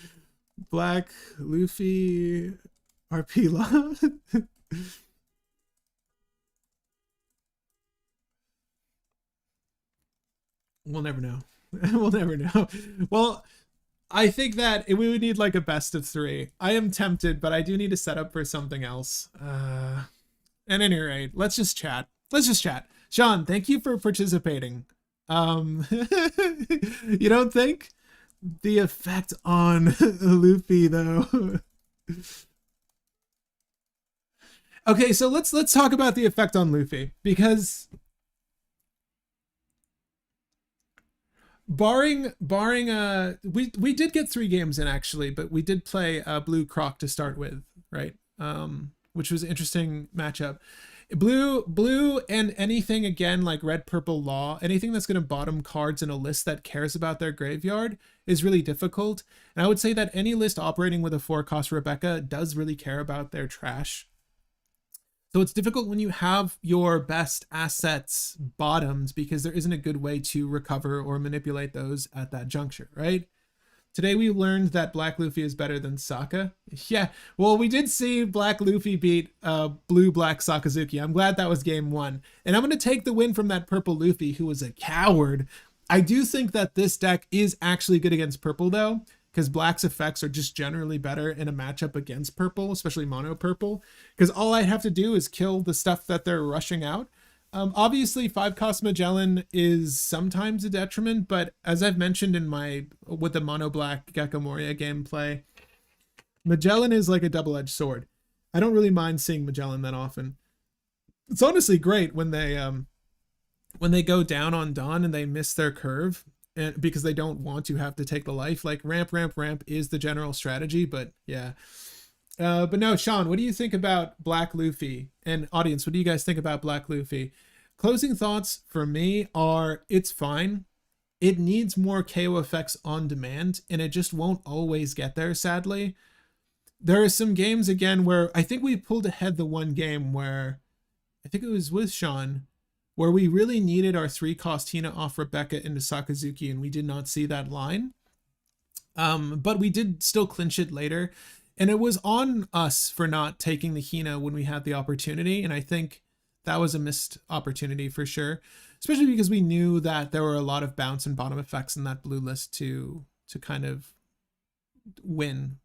Black Luffy RP Law. We'll never know. We'll never know. Well, I think that we would need like a best of 3. I am tempted, but I do need to set up for something else. At any rate, let's just chat. Let's just chat. Sean, thank you for participating. You don't think? The effect on Luffy, though. Okay, so let's talk about the effect on Luffy, because barring we did get 3 games in actually, but we did play Blue Croc to start with, right? Which was an interesting matchup. Blue and anything again like Red Purple Law, anything that's going to bottom cards in a list that cares about their graveyard is really difficult. And I would say that any list operating with a 4-cost Rebecca does really care about their trash. So it's difficult when you have your best assets bottomed, because there isn't a good way to recover or manipulate those at that juncture, right? Today we learned that Black Luffy is better than Sokka. Yeah, well, we did see Black Luffy beat Blue-Black Sakazuki. I'm glad that was game 1. And I'm going to take the win from that Purple Luffy, who was a coward. I do think that this deck is actually good against Purple, though, because Black's effects are just generally better in a matchup against Purple, especially Mono Purple, because all I have to do is kill the stuff that they're rushing out. Obviously 5-cost Magellan is sometimes a detriment, but as I've mentioned with the Mono Black Gecko Moria gameplay, Magellan is like a double-edged sword. I don't really mind seeing Magellan that often. It's honestly great when they go down on Dawn and they miss their curve, and because they don't want to have to take the life. Like ramp is the general strategy, but yeah. But no, Sean, what do you think about Black Luffy? And audience, what do you guys think about Black Luffy? Closing thoughts for me are, it's fine. It needs more KO effects on demand, and it just won't always get there, sadly. There are some games, again, where I think we pulled ahead the one game where, I think it was with Sean, where we really needed our 3-cost Hina off Rebecca into Sakazuki, and we did not see that line. But we did still clinch it later. And it was on us for not taking the Hina when we had the opportunity. And I think that was a missed opportunity for sure, especially because we knew that there were a lot of bounce and bottom effects in that blue list to kind of win,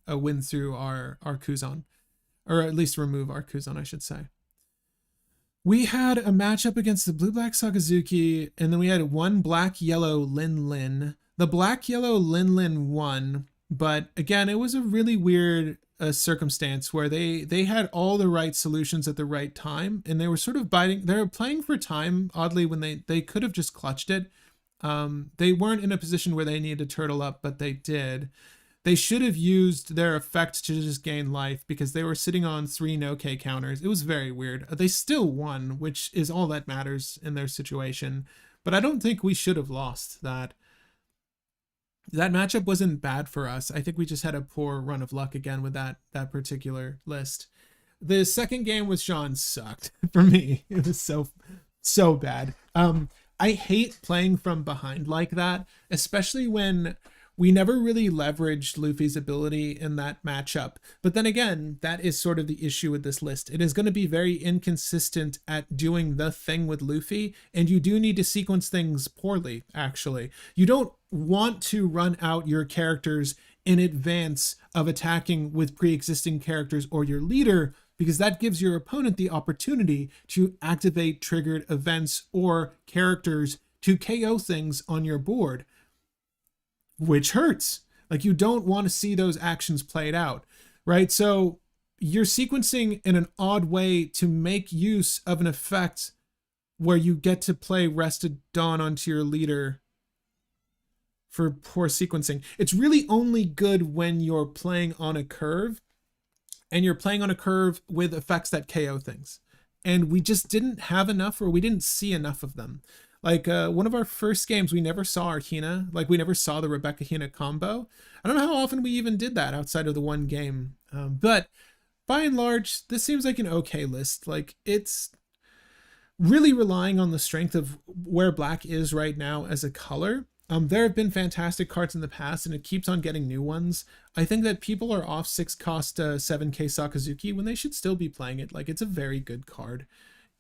a win through our Kuzan, or at least remove our Kuzan, I should say. We had a matchup against the blue-black Sakazuki, and then we had one black-yellow Linlin. The black-yellow Linlin won. But again, it was a really weird circumstance where they had all the right solutions at the right time, and they were sort of they were playing for time, oddly, when they could have just clutched it. They weren't in a position where they needed to turtle up, but they did. They should have used their effect to just gain life, because they were sitting on 3 no-K counters. It was very weird. They still won, which is all that matters in their situation. But I don't think we should have lost that. That matchup wasn't bad for us. I think we just had a poor run of luck again with that particular list. The second game with Sean sucked for me. It was so bad. I hate playing from behind like that, especially when we never really leveraged Luffy's ability in that matchup. But then again, that is sort of the issue with this list. It is going to be very inconsistent at doing the thing with Luffy, and you do need to sequence things poorly, actually. You don't want to run out your characters in advance of attacking with pre-existing characters or your leader, because that gives your opponent the opportunity to activate triggered events or characters to KO things on your board, which hurts. Like, you don't want to see those actions played out, right? So you're sequencing in an odd way to make use of an effect where you get to play Rested Dawn onto your leader for poor sequencing. It's really only good when you're playing on a curve, and you're playing on a curve with effects that KO things. And we just didn't have enough, or we didn't see enough of them. Like one of our first games, we never saw our Hina. Like, we never saw the Rebecca Hina combo. I don't know how often we even did that outside of the one game. But by and large, this seems like an okay list. Like, it's really relying on the strength of where black is right now as a color. There have been fantastic cards in the past, and it keeps on getting new ones. I think that people are off 6-cost 7k Sakazuki when they should still be playing it. Like, it's a very good card.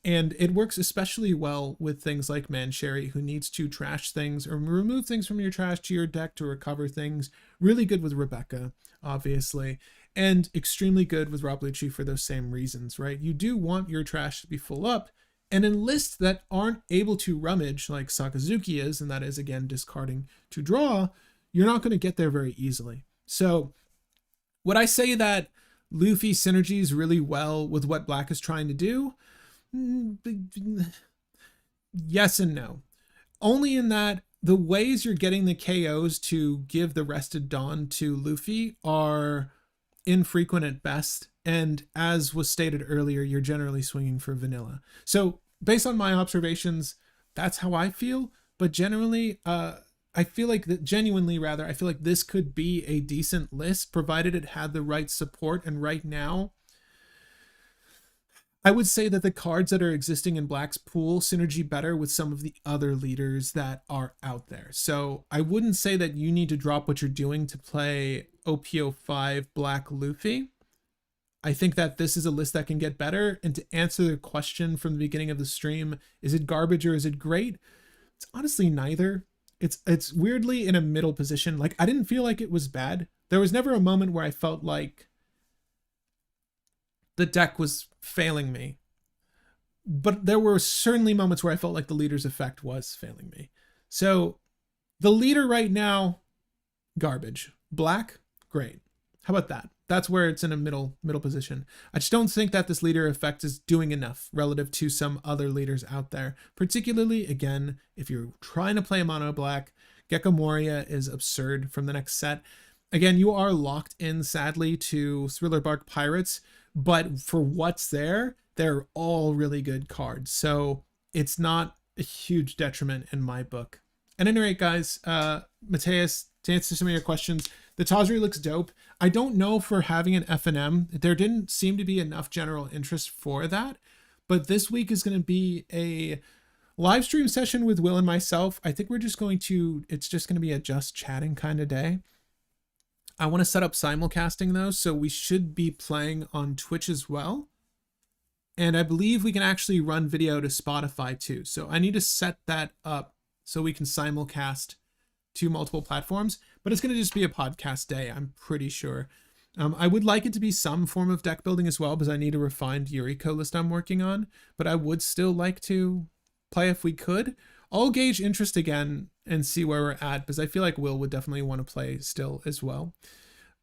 And it works especially well with things like Mancherry, who needs to trash things or remove things from your trash to your deck to recover things. Really good with Rebecca, obviously. And extremely good with Rob Lucci for those same reasons, right? You do want your trash to be full up. And in lists that aren't able to rummage, like Sakazuki is, and that is, again, discarding to draw, you're not going to get there very easily. So would I say that Luffy synergies really well with what black is trying to do? Yes and no. Only in that the ways you're getting the KOs to give the Rested Dawn to Luffy are infrequent at best. And as was stated earlier, you're generally swinging for vanilla. So based on my observations, that's how I feel. But generally, I feel like that genuinely, rather, I feel like this could be a decent list, provided it had the right support. And right now, I would say that the cards that are existing in black's pool synergy better with some of the other leaders that are out there. So I wouldn't say that you need to drop what you're doing to play OP05 Black Luffy. I think that this is a list that can get better. And to answer the question from the beginning of the stream, is it garbage or is it great? It's honestly neither. It's weirdly in a middle position. Like, I didn't feel like it was bad. There was never a moment where I felt like the deck was failing me. But there were certainly moments where I felt like the leader's effect was failing me. So the leader right now, garbage. Black, great. How about that? That's where it's in a middle position. I just don't think that this leader effect is doing enough relative to some other leaders out there. Particularly, again, if you're trying to play mono black, Gecko Moria is absurd from the next set. Again, you are locked in, sadly, to Thriller Bark Pirates, but for what's there, they're all really good cards. So it's not a huge detriment in my book. At any rate, guys, Mateus, to answer some of your questions, the Tazri looks dope. I don't know for having an F&M. There didn't seem to be enough general interest for that. But this week is going to be a live stream session with Will and myself. I think it's just going to be a just chatting kind of day. I want to set up simulcasting though, so we should be playing on Twitch as well. And I believe we can actually run video to Spotify too. So I need to set that up so we can simulcast to multiple platforms, but it's going to just be a podcast day, I'm pretty sure. I would like it to be some form of deck building as well, because I need a refined Yuriko list I'm working on, but I would still like to play if we could. I'll gauge interest again and see where we're at, because I feel like Will would definitely want to play still as well.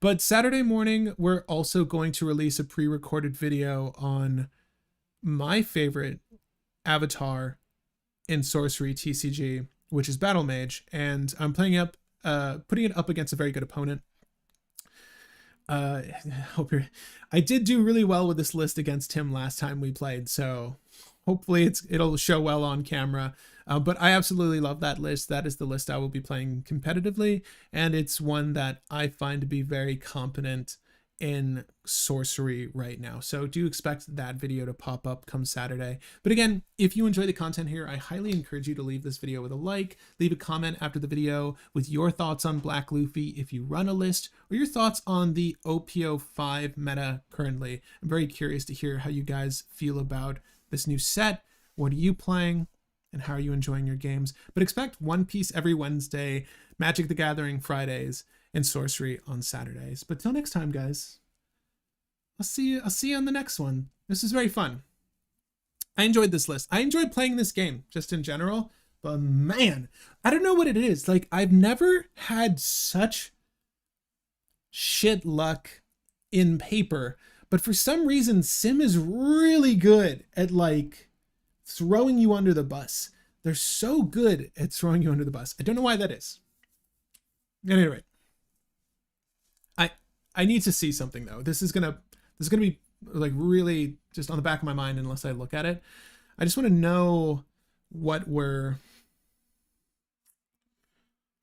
But Saturday morning, we're also going to release a pre-recorded video on my favorite avatar in Sorcery TCG, which is Battle Mage, and I'm putting it up against a very good opponent. I did do really well with this list against him last time we played, so hopefully it'll show well on camera. But I absolutely love that list. That is the list I will be playing competitively, and it's one that I find to be very competent in sorcery right now. So do expect that video to pop up come Saturday. But again, if you enjoy the content here, I highly encourage you to leave this video with a like, leave a comment after the video with your thoughts on Black Luffy if you run a list, or your thoughts on the OP05 meta currently. I'm very curious to hear how you guys feel about this new set. What are you playing? And how are you enjoying your games? But expect One Piece every Wednesday, Magic the Gathering Fridays, and sorcery on Saturdays. But till next time, guys, I'll see you on the next one. This is very fun. I enjoyed this list. I enjoyed playing this game just in general, but man, I don't know what it is. Like, I've never had such shit luck in paper, but for some reason, Sim is really good at like throwing you under the bus. They're so good at throwing you under the bus. I don't know why that is. At any rate, I need to see something though. This is gonna be like really just on the back of my mind unless I look at it. I just want to know what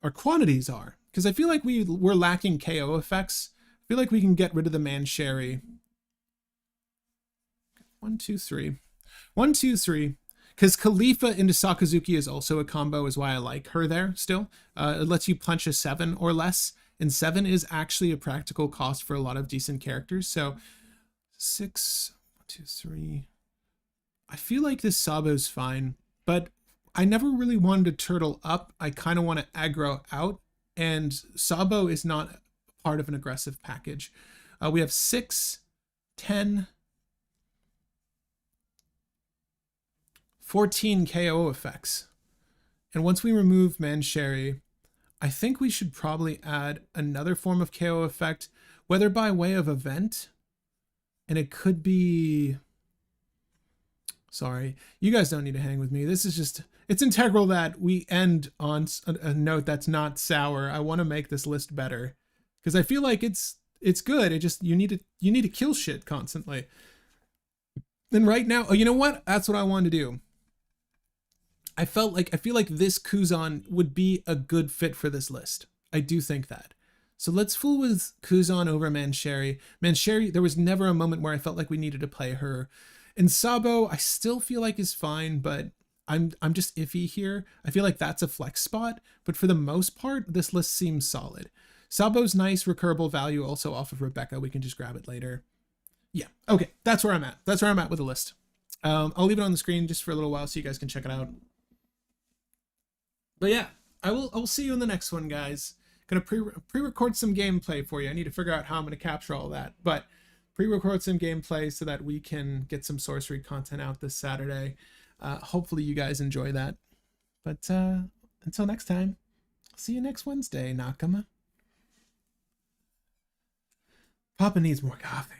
our quantities are, because I feel like we're lacking KO effects. I feel like we can get rid of the Mancherry. 1, 2, 3. 1, 2, 3. Because Khalifa into Sakazuki is also a combo, is why I like her there still. It lets you punch a 7 or less, and 7 is actually a practical cost for a lot of decent characters. So 6, 1, 2, 3. I feel like this Sabo's fine, but I never really wanted to turtle up. I kind of want to aggro out, and Sabo is not part of an aggressive package. We have 6, 10, 14 KO effects. And once we remove Mancherry, I think we should probably add another form of KO effect, whether by way of event, and it could be... Sorry, you guys don't need to hang with me. This is just, it's integral that we end on a note that's not sour. I want to make this list better because I feel like it's good. It just, you need to kill shit constantly. And right now, oh, you know what? That's what I want to do. I feel like this Kuzan would be a good fit for this list. I do think that. So let's fool with Kuzan over Mancherry. Mancherry, there was never a moment where I felt like we needed to play her. And Sabo, I still feel like is fine, but I'm just iffy here. I feel like that's a flex spot, but for the most part, this list seems solid. Sabo's nice recurable value also off of Rebecca. We can just grab it later. Yeah, okay, that's where I'm at. That's where I'm at with the list. I'll leave it on the screen just for a little while so you guys can check it out. But yeah, I will see you in the next one, guys. Gonna pre-record some gameplay for you. I need to figure out how I'm gonna capture all that, but pre-record some gameplay so that we can get some sorcery content out this Saturday. Hopefully you guys enjoy that. But until next time, see you next Wednesday, Nakama. Papa needs more coffee.